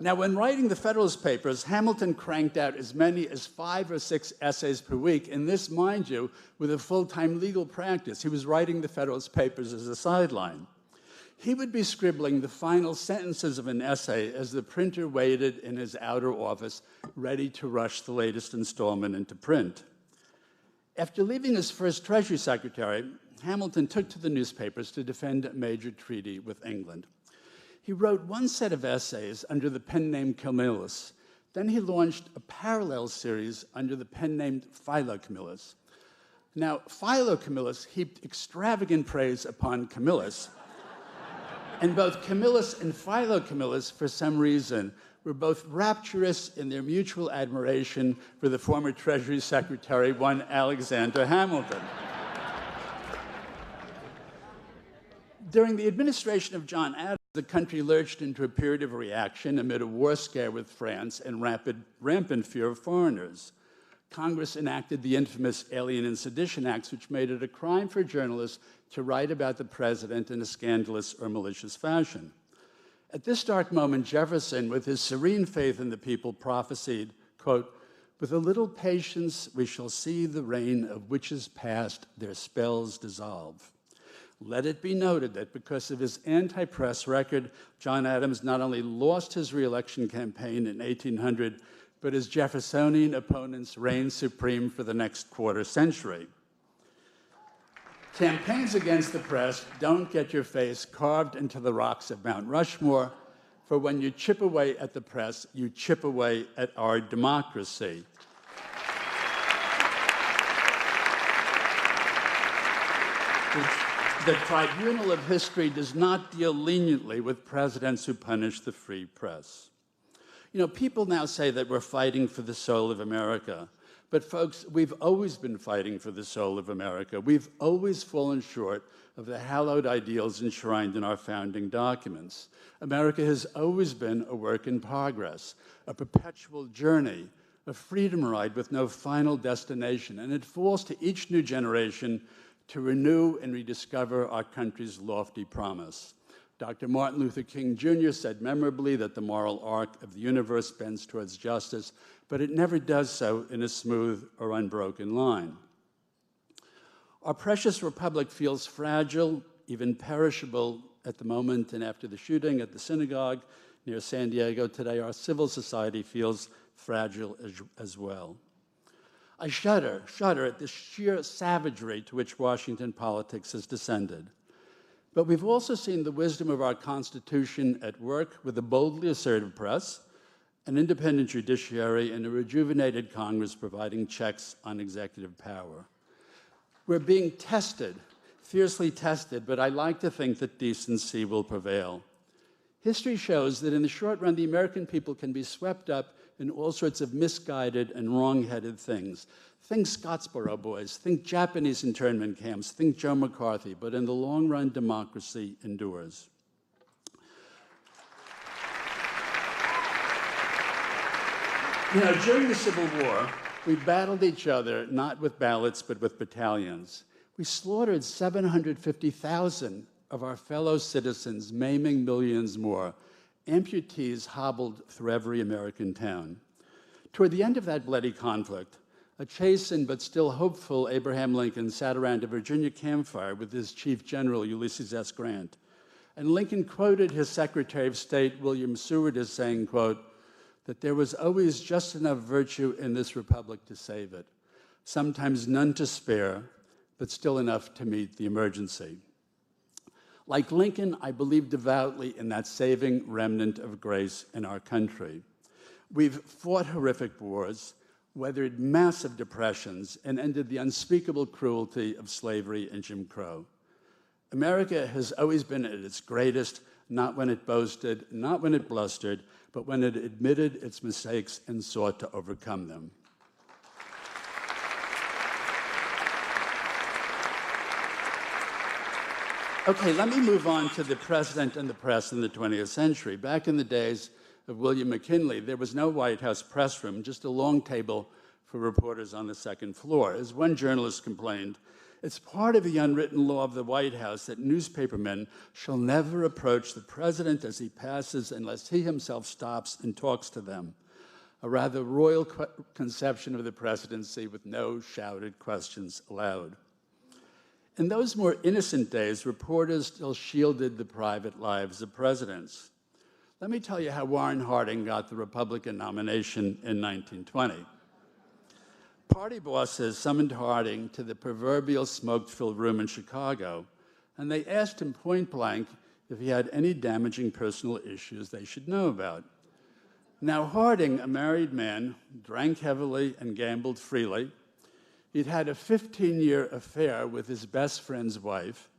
Now, when writing the Federalist Papers, Hamilton cranked out as many as 5 or 6 essays per week, and this, mind you, with a full-time legal practice. He was writing the Federalist Papers as a sideline. He would be scribbling the final sentences of an essay as the printer waited in his outer office, ready to rush the latest installment into print. After leaving his first Treasury Secretary, Hamilton took to the newspapers to defend a major treaty with England. He wrote one set of essays under the pen name Camillus. Then he launched a parallel series under the pen name Philo-Camillus. Now, Philo-Camillus heaped extravagant praise upon Camillus, and both Camillus and Philo-Camillus, for some reason, were both rapturous in their mutual admiration for the former Treasury Secretary, one Alexander Hamilton. During the administration of John Adams, the country lurched into a period of reaction amid a war scare with France and rampant fear of foreigners. Congress enacted the infamous Alien and Sedition Acts, which made it a crime for journalists to write about the president in a scandalous or malicious fashion. At this dark moment, Jefferson, with his serene faith in the people, prophesied, quote, "With a little patience we shall see the reign of witches past, their spells dissolve." Let it be noted that because of his anti-press record, John Adams not only lost his re-election campaign in 1800, but his Jeffersonian opponents reigned supreme for the next quarter century. Campaigns against the press don't get your face carved into the rocks of Mount Rushmore, for when you chip away at the press, you chip away at our democracy. The tribunal of history does not deal leniently with presidents who punish the free press. You know, people now say that we're fighting for the soul of America. But folks, we've always been fighting for the soul of America. We've always fallen short of the hallowed ideals enshrined in our founding documents. America has always been a work in progress, a perpetual journey, a freedom ride with no final destination. And it falls to each new generation to renew and rediscover our country's lofty promise. Dr. Martin Luther King Jr. said memorably that the moral arc of the universe bends towards justice, but it never does so in a smooth or unbroken line. Our precious republic feels fragile, even perishable at the moment, and after the shooting at the synagogue near San Diego today, our civil society feels fragile as well. I shudder at the sheer savagery to which Washington politics has descended. But we've also seen the wisdom of our Constitution at work with a boldly assertive press, an independent judiciary, and a rejuvenated Congress providing checks on executive power. We're being tested, fiercely tested, but I like to think that decency will prevail. History shows that in the short run, the American people can be swept up in all sorts of misguided and wrong-headed things. Think Scottsboro boys, think Japanese internment camps, think Joe McCarthy, but in the long run, democracy endures. You know, during the Civil War, we battled each other not with ballots, but with battalions. We slaughtered 750,000 of our fellow citizens, maiming millions more. Amputees hobbled through every American town. Toward the end of that bloody conflict, a chastened but still hopeful Abraham Lincoln sat around a Virginia campfire with his Chief General, Ulysses S. Grant. And Lincoln quoted his Secretary of State, William Seward, as saying, quote, that there was always just enough virtue in this republic to save it, sometimes none to spare, but still enough to meet the emergency. Like Lincoln, I believe devoutly in that saving remnant of grace in our country. We've fought horrific wars, weathered massive depressions, and ended the unspeakable cruelty of slavery and Jim Crow. America has always been at its greatest, not when it boasted, not when it blustered, but when it admitted its mistakes and sought to overcome them. Okay, let me move on to the president and the press in the 20th century. Back in the days of William McKinley, there was no White House press room, just a long table for reporters on the second floor. As one journalist complained, it's part of the unwritten law of the White House that newspapermen shall never approach the president as he passes unless he himself stops and talks to them. A rather royal conception of the presidency with no shouted questions allowed. In those more innocent days, reporters still shielded the private lives of presidents. Let me tell you how Warren Harding got the Republican nomination in 1920. Party bosses summoned Harding to the proverbial smoke-filled room in Chicago, and they asked him point blank if he had any damaging personal issues they should know about. Now, Harding, a married man, drank heavily and gambled freely. He'd had a 15-year affair with his best friend's wife,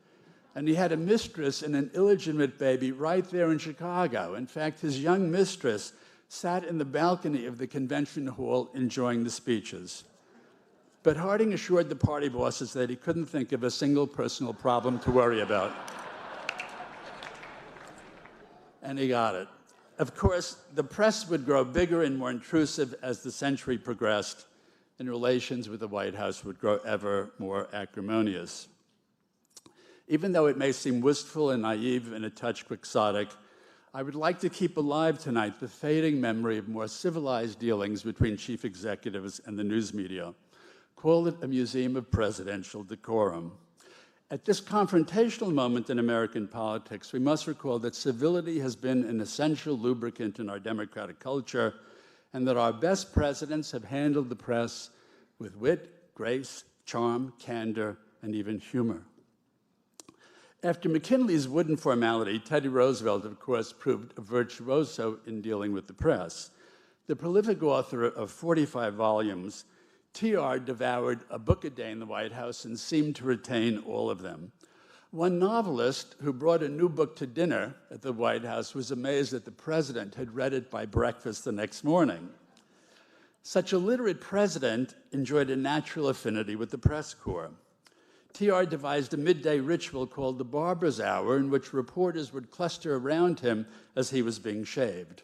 and he had a mistress and an illegitimate baby right there in Chicago. In fact, his young mistress sat in the balcony of the convention hall enjoying the speeches. But Harding assured the party bosses that he couldn't think of a single personal problem to worry about. And he got it. Of course, the press would grow bigger and more intrusive as the century progressed, and relations with the White House would grow ever more acrimonious. Even though it may seem wistful and naive and a touch quixotic, I would like to keep alive tonight the fading memory of more civilized dealings between chief executives and the news media. Call it a museum of presidential decorum. At this confrontational moment in American politics, we must recall that civility has been an essential lubricant in our democratic culture, and that our best presidents have handled the press with wit, grace, charm, candor, and even humor. After McKinley's wooden formality, Teddy Roosevelt, of course, proved a virtuoso in dealing with the press. The prolific author of 45 volumes, TR devoured a book a day in the White House and seemed to retain all of them. One novelist who brought a new book to dinner at the White House was amazed that the president had read it by breakfast the next morning. Such a literate president enjoyed a natural affinity with the press corps. TR devised a midday ritual called the barber's hour, in which reporters would cluster around him as he was being shaved.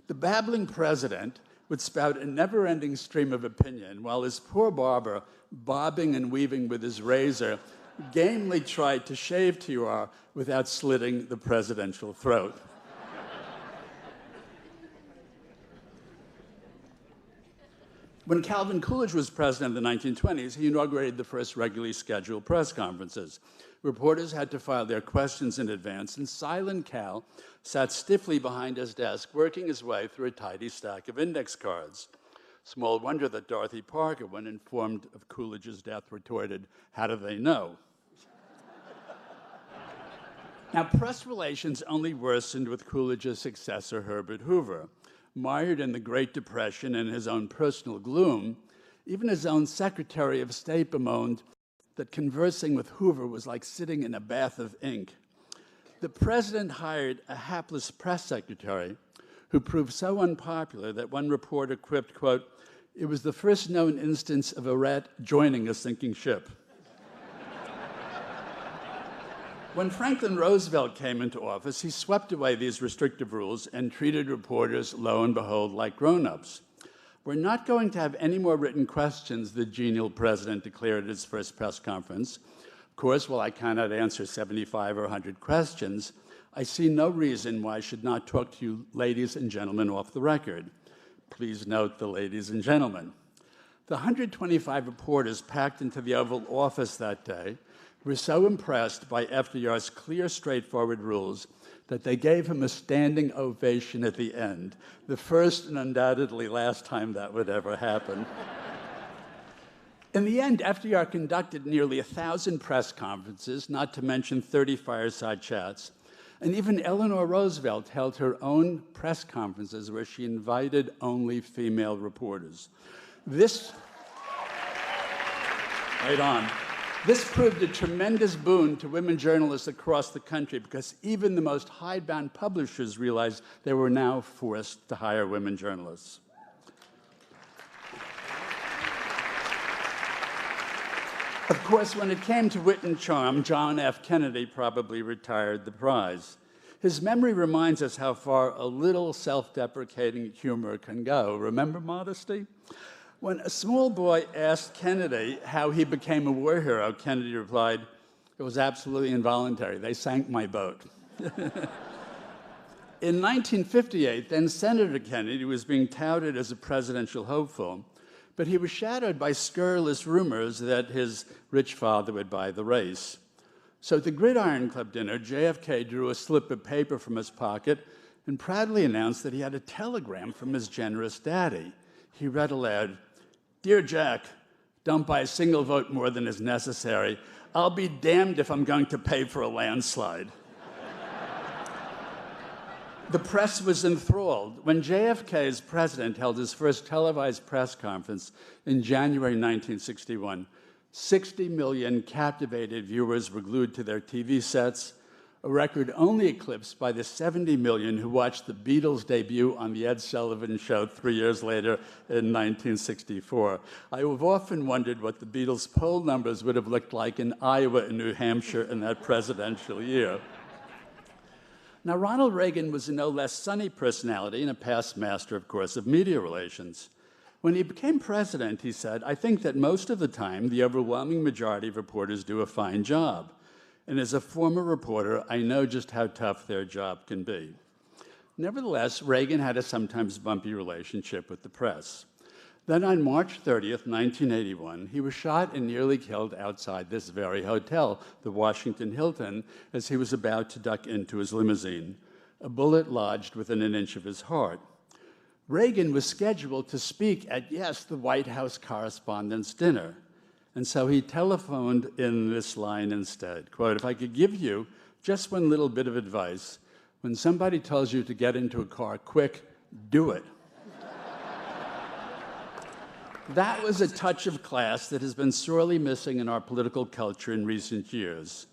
The babbling president would spout a never-ending stream of opinion, while his poor barber, bobbing and weaving with his razor, gamely tried to shave TR without slitting the presidential throat. When Calvin Coolidge was president in the 1920s, he inaugurated the first regularly scheduled press conferences. Reporters had to file their questions in advance, and Silent Cal sat stiffly behind his desk, working his way through a tidy stack of index cards. Small wonder that Dorothy Parker, when informed of Coolidge's death, retorted, "How do they know?" Now, press relations only worsened with Coolidge's successor, Herbert Hoover. Mired in the Great Depression and his own personal gloom, even his own Secretary of State bemoaned that conversing with Hoover was like sitting in a bath of ink. The president hired a hapless press secretary who proved so unpopular that one reporter quipped, quote, "It was the first known instance of a rat joining a sinking ship." When Franklin Roosevelt came into office, he swept away these restrictive rules and treated reporters, lo and behold, like grown-ups. "We're not going to have any more written questions," the genial president declared at his first press conference. "Of course, while I cannot answer 75 or 100 questions, I see no reason why I should not talk to you ladies and gentlemen off the record." Please note the ladies and gentlemen. The 125 reporters packed into the Oval Office that day were so impressed by FDR's clear, straightforward rules that they gave him a standing ovation at the end, the first and undoubtedly last time that would ever happen. In the end, FDR conducted nearly 1,000 press conferences, not to mention 30 fireside chats, And even Eleanor Roosevelt held her own press conferences where she invited only female reporters. This proved a tremendous boon to women journalists across the country because even the most hidebound publishers realized they were now forced to hire women journalists. Of course, when it came to wit and charm, John F. Kennedy probably retired the prize. His memory reminds us how far a little self-deprecating humor can go. Remember modesty? When a small boy asked Kennedy how he became a war hero, Kennedy replied, "It was absolutely involuntary. They sank my boat." In 1958, then Senator Kennedy was being touted as a presidential hopeful, but he was shadowed by scurrilous rumors that his rich father would buy the race. So at the Gridiron Club dinner, JFK drew a slip of paper from his pocket and proudly announced that he had a telegram from his generous daddy. He read aloud, "Dear Jack, don't buy a single vote more than is necessary. I'll be damned if I'm going to pay for a landslide." The press was enthralled. When JFK, as president, held his first televised press conference in January 1961, 60 million captivated viewers were glued to their TV sets, a record only eclipsed by the 70 million who watched the Beatles' debut on The Ed Sullivan Show 3 years later in 1964. I have often wondered what the Beatles' poll numbers would have looked like in Iowa and New Hampshire in that presidential year. Now, Ronald Reagan was a no less sunny personality and a past master, of course, of media relations. When he became president, he said, "I think that most of the time, the overwhelming majority of reporters do a fine job. And as a former reporter, I know just how tough their job can be." Nevertheless, Reagan had a sometimes bumpy relationship with the press. Then on March 30th, 1981, he was shot and nearly killed outside this very hotel, the Washington Hilton, as he was about to duck into his limousine. A bullet lodged within an inch of his heart. Reagan was scheduled to speak at, yes, the White House Correspondents' Dinner. And so he telephoned in this line instead, quote, "If I could give you just one little bit of advice, when somebody tells you to get into a car quick, do it." That was a touch of class that has been sorely missing in our political culture in recent years.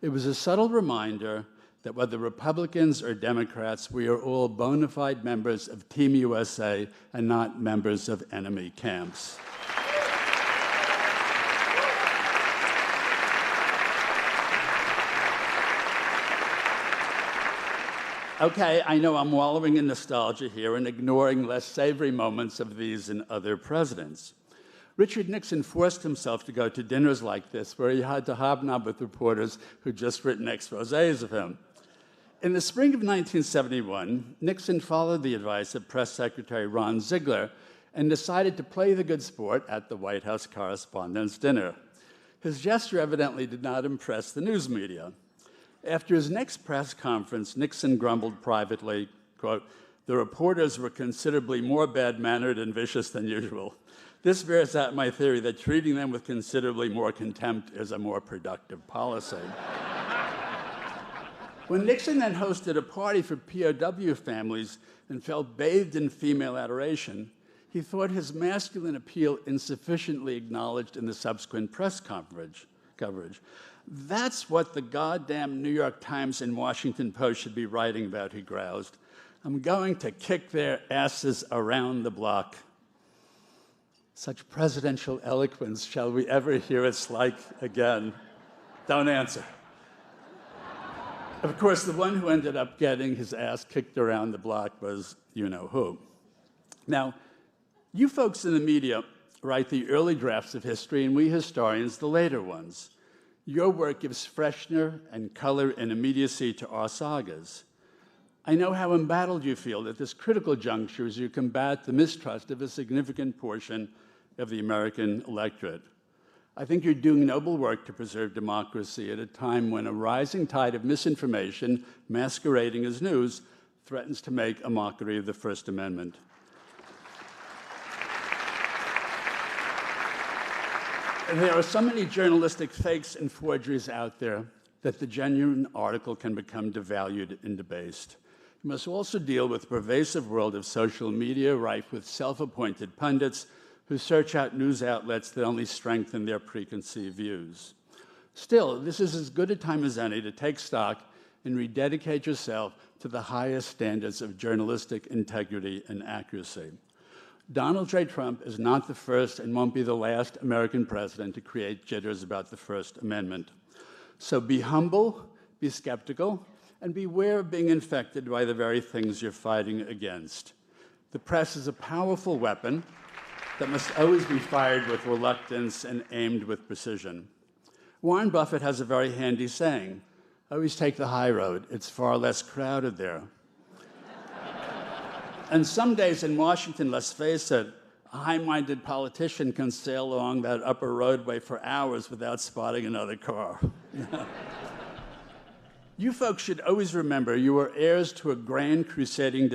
It was a subtle reminder that whether Republicans or Democrats, we are all bona fide members of Team USA and not members of enemy camps. Okay, I know I'm wallowing in nostalgia here and ignoring less savory moments of these and other presidents. Richard Nixon forced himself to go to dinners like this where he had to hobnob with reporters who'd just written exposés of him. In the spring of 1971, Nixon followed the advice of Press Secretary Ron Ziegler and decided to play the good sport at the White House Correspondents' Dinner. His gesture evidently did not impress the news media. After his next press conference, Nixon grumbled privately, quote, "The reporters were considerably more bad-mannered and vicious than usual. This bears out my theory that treating them with considerably more contempt is a more productive policy." When Nixon then hosted a party for POW families and felt bathed in female adoration, he thought his masculine appeal insufficiently acknowledged in the subsequent press coverage. "That's what the goddamn New York Times and Washington Post should be writing about," he groused. "I'm going to kick their asses around the block." Such presidential eloquence, shall we ever hear its like again? Don't answer. Of course, the one who ended up getting his ass kicked around the block was you-know-who. Now, you folks in the media write the early drafts of history, and we historians the later ones. Your work gives freshness and color and immediacy to our sagas. I know how embattled you feel at this critical juncture as you combat the mistrust of a significant portion of the American electorate. I think you're doing noble work to preserve democracy at a time when a rising tide of misinformation, masquerading as news, threatens to make a mockery of the First Amendment. There are so many journalistic fakes and forgeries out there. that the genuine article can become devalued and debased. You must also deal with the pervasive world of social media, rife with self-appointed pundits who search out news outlets that only strengthen their preconceived views. Still, this is as good a time as any to take stock and rededicate yourself to the highest standards of journalistic integrity and accuracy. Donald J. Trump is not the first and won't be the last American president to create jitters about the First Amendment. So be humble, be skeptical, and beware of being infected by the very things you're fighting against. The press is a powerful weapon that must always be fired with reluctance and aimed with precision. Warren Buffett has a very handy saying, always take the high road. It's far less crowded there. And some days in Washington, let's face it, a high-minded politician can sail along that upper roadway for hours without spotting another car. You folks should always remember you are heirs to a grand crusading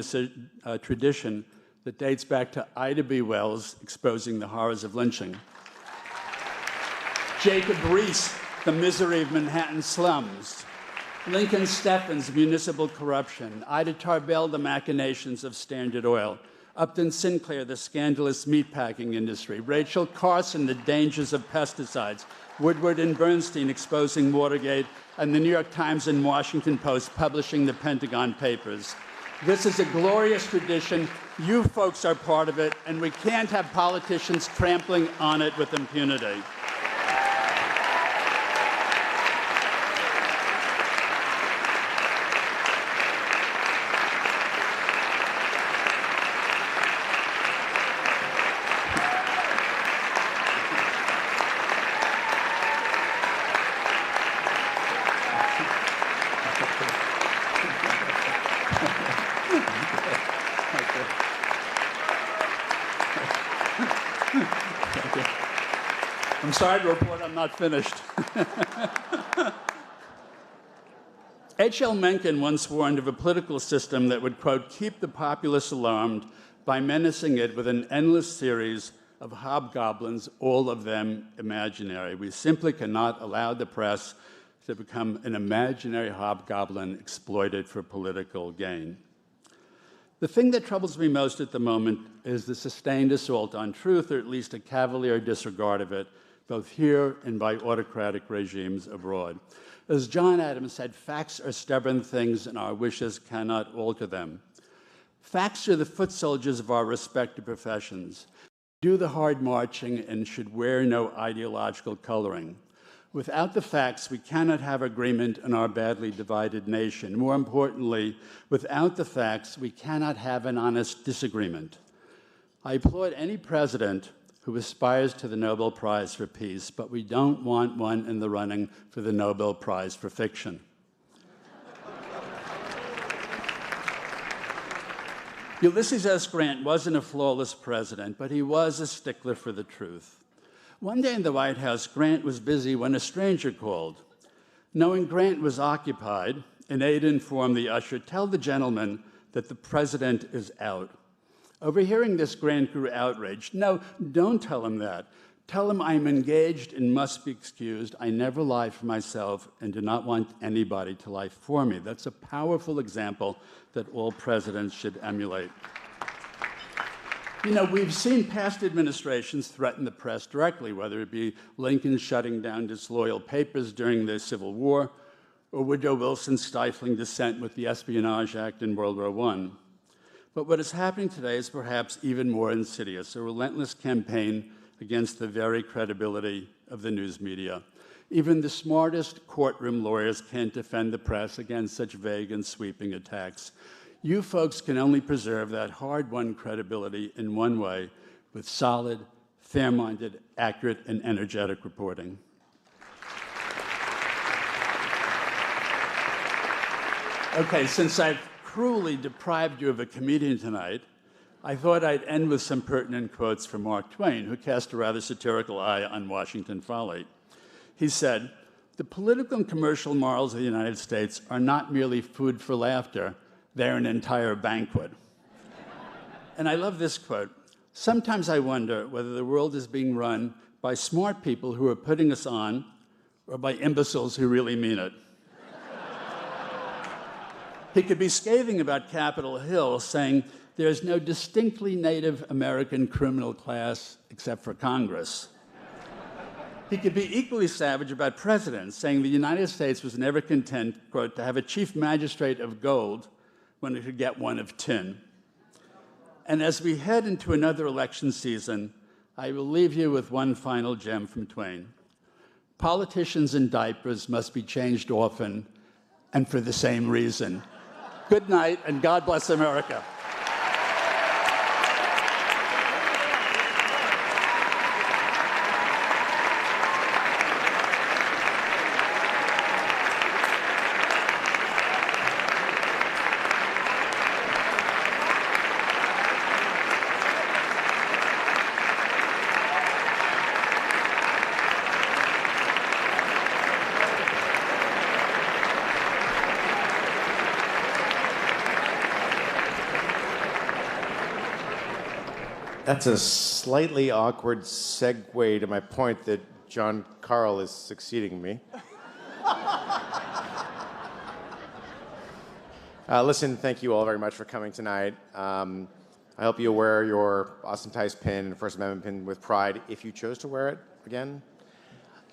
tradition that dates back to Ida B. Wells exposing the horrors of lynching. Jacob Riis, the misery of Manhattan slums. Lincoln Steffens, municipal corruption. Ida Tarbell, the machinations of Standard Oil. Upton Sinclair, the scandalous meatpacking industry. Rachel Carson, the dangers of pesticides. Woodward and Bernstein exposing Watergate, and the New York Times and Washington Post publishing the Pentagon Papers. This is a glorious tradition. You folks are part of it, and we can't have politicians trampling on it with impunity. I'm sorry to report I'm not finished. H.L. Mencken once warned of a political system that would, quote, keep the populace alarmed by menacing it with an endless series of hobgoblins, all of them imaginary. We simply cannot allow the press to become an imaginary hobgoblin exploited for political gain. The thing that troubles me most at the moment is the sustained assault on truth, or at least a cavalier disregard of it, both here and by autocratic regimes abroad. As John Adams said, facts are stubborn things and our wishes cannot alter them. Facts are the foot soldiers of our respective professions, do the hard marching and should wear no ideological coloring. Without the facts, we cannot have agreement in our badly divided nation. More importantly, without the facts, we cannot have an honest disagreement. I applaud any president who aspires to the Nobel Prize for Peace, but we don't want one in the running for the Nobel Prize for Fiction. Ulysses S. Grant wasn't a flawless president, but he was a stickler for the truth. One day in the White House, Grant was busy when a stranger called. Knowing Grant was occupied, an aide informed the usher, "Tell the gentleman that the president is out." Overhearing this, Grant grew outraged. "No, don't tell him that. Tell him I'm engaged and must be excused. I never lie for myself and do not want anybody to lie for me." That's a powerful example that all presidents should emulate. You know, we've seen past administrations threaten the press directly, whether it be Lincoln shutting down disloyal papers during the Civil War, or Woodrow Wilson stifling dissent with the Espionage Act in World War I. But what is happening today is perhaps even more insidious, a relentless campaign against the very credibility of the news media. Even the smartest courtroom lawyers can't defend the press against such vague and sweeping attacks. You folks can only preserve that hard-won credibility in one way, with solid, fair-minded, accurate, and energetic reporting. Okay, since I've cruelly deprived you of a comedian tonight, I thought I'd end with some pertinent quotes from Mark Twain, who cast a rather satirical eye on Washington folly. He said, "The political and commercial morals of the United States are not merely food for laughter, they're an entire banquet." And I love this quote, "Sometimes I wonder whether the world is being run by smart people who are putting us on, or by imbeciles who really mean it." He could be scathing about Capitol Hill, saying there's no distinctly Native American criminal class except for Congress. He could be equally savage about presidents, saying the United States was never content, quote, to have a chief magistrate of gold when it could get one of tin. And as we head into another election season, I will leave you with one final gem from Twain. Politicians in diapers must be changed often, and for the same reason. Good night, and God bless America. That's a slightly awkward segue to my point that John Carl is succeeding me. Listen, thank you all very much for coming tonight. I hope you'll wear your Austin Tice pin and First Amendment pin with pride if you chose to wear it again.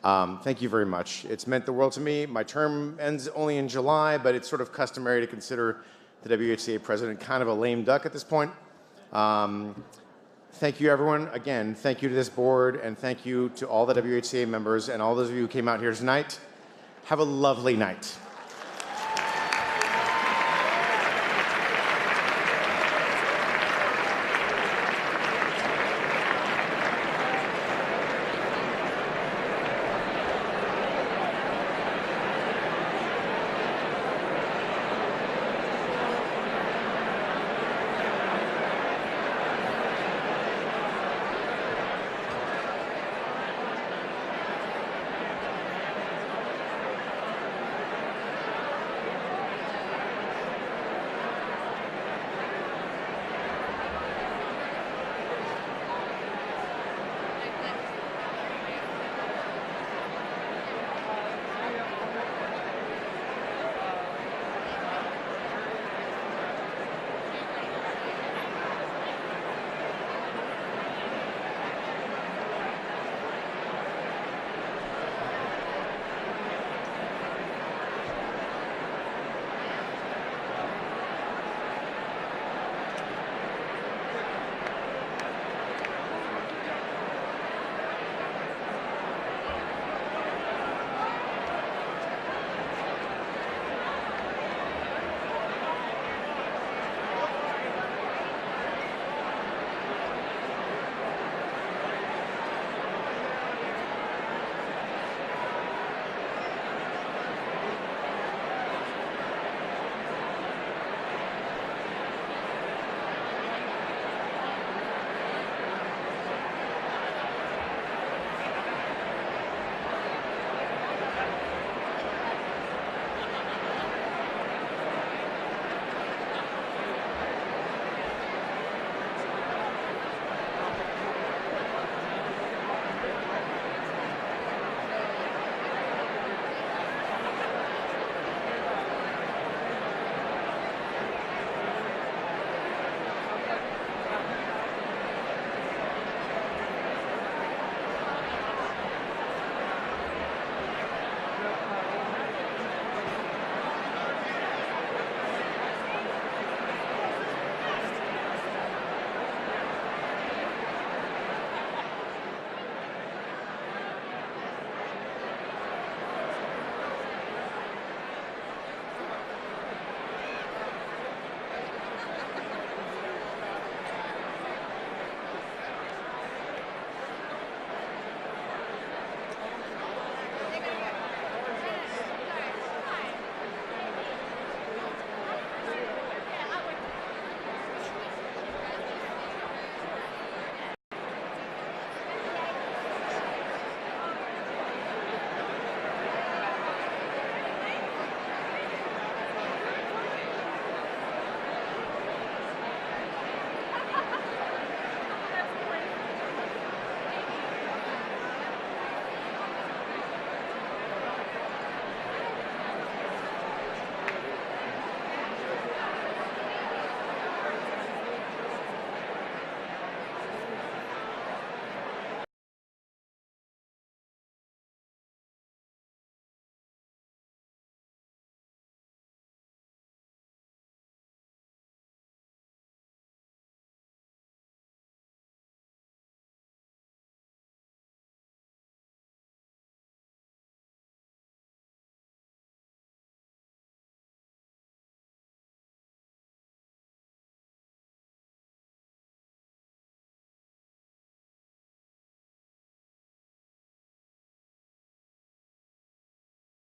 Thank you very much. It's meant the world to me. My term ends only in July, but it's sort of customary to consider the WHCA president kind of a lame duck at this point. Thank you, everyone. Again, thank you to this board, and thank you to all the WHCA members and all those of you who came out here tonight. Have a lovely night.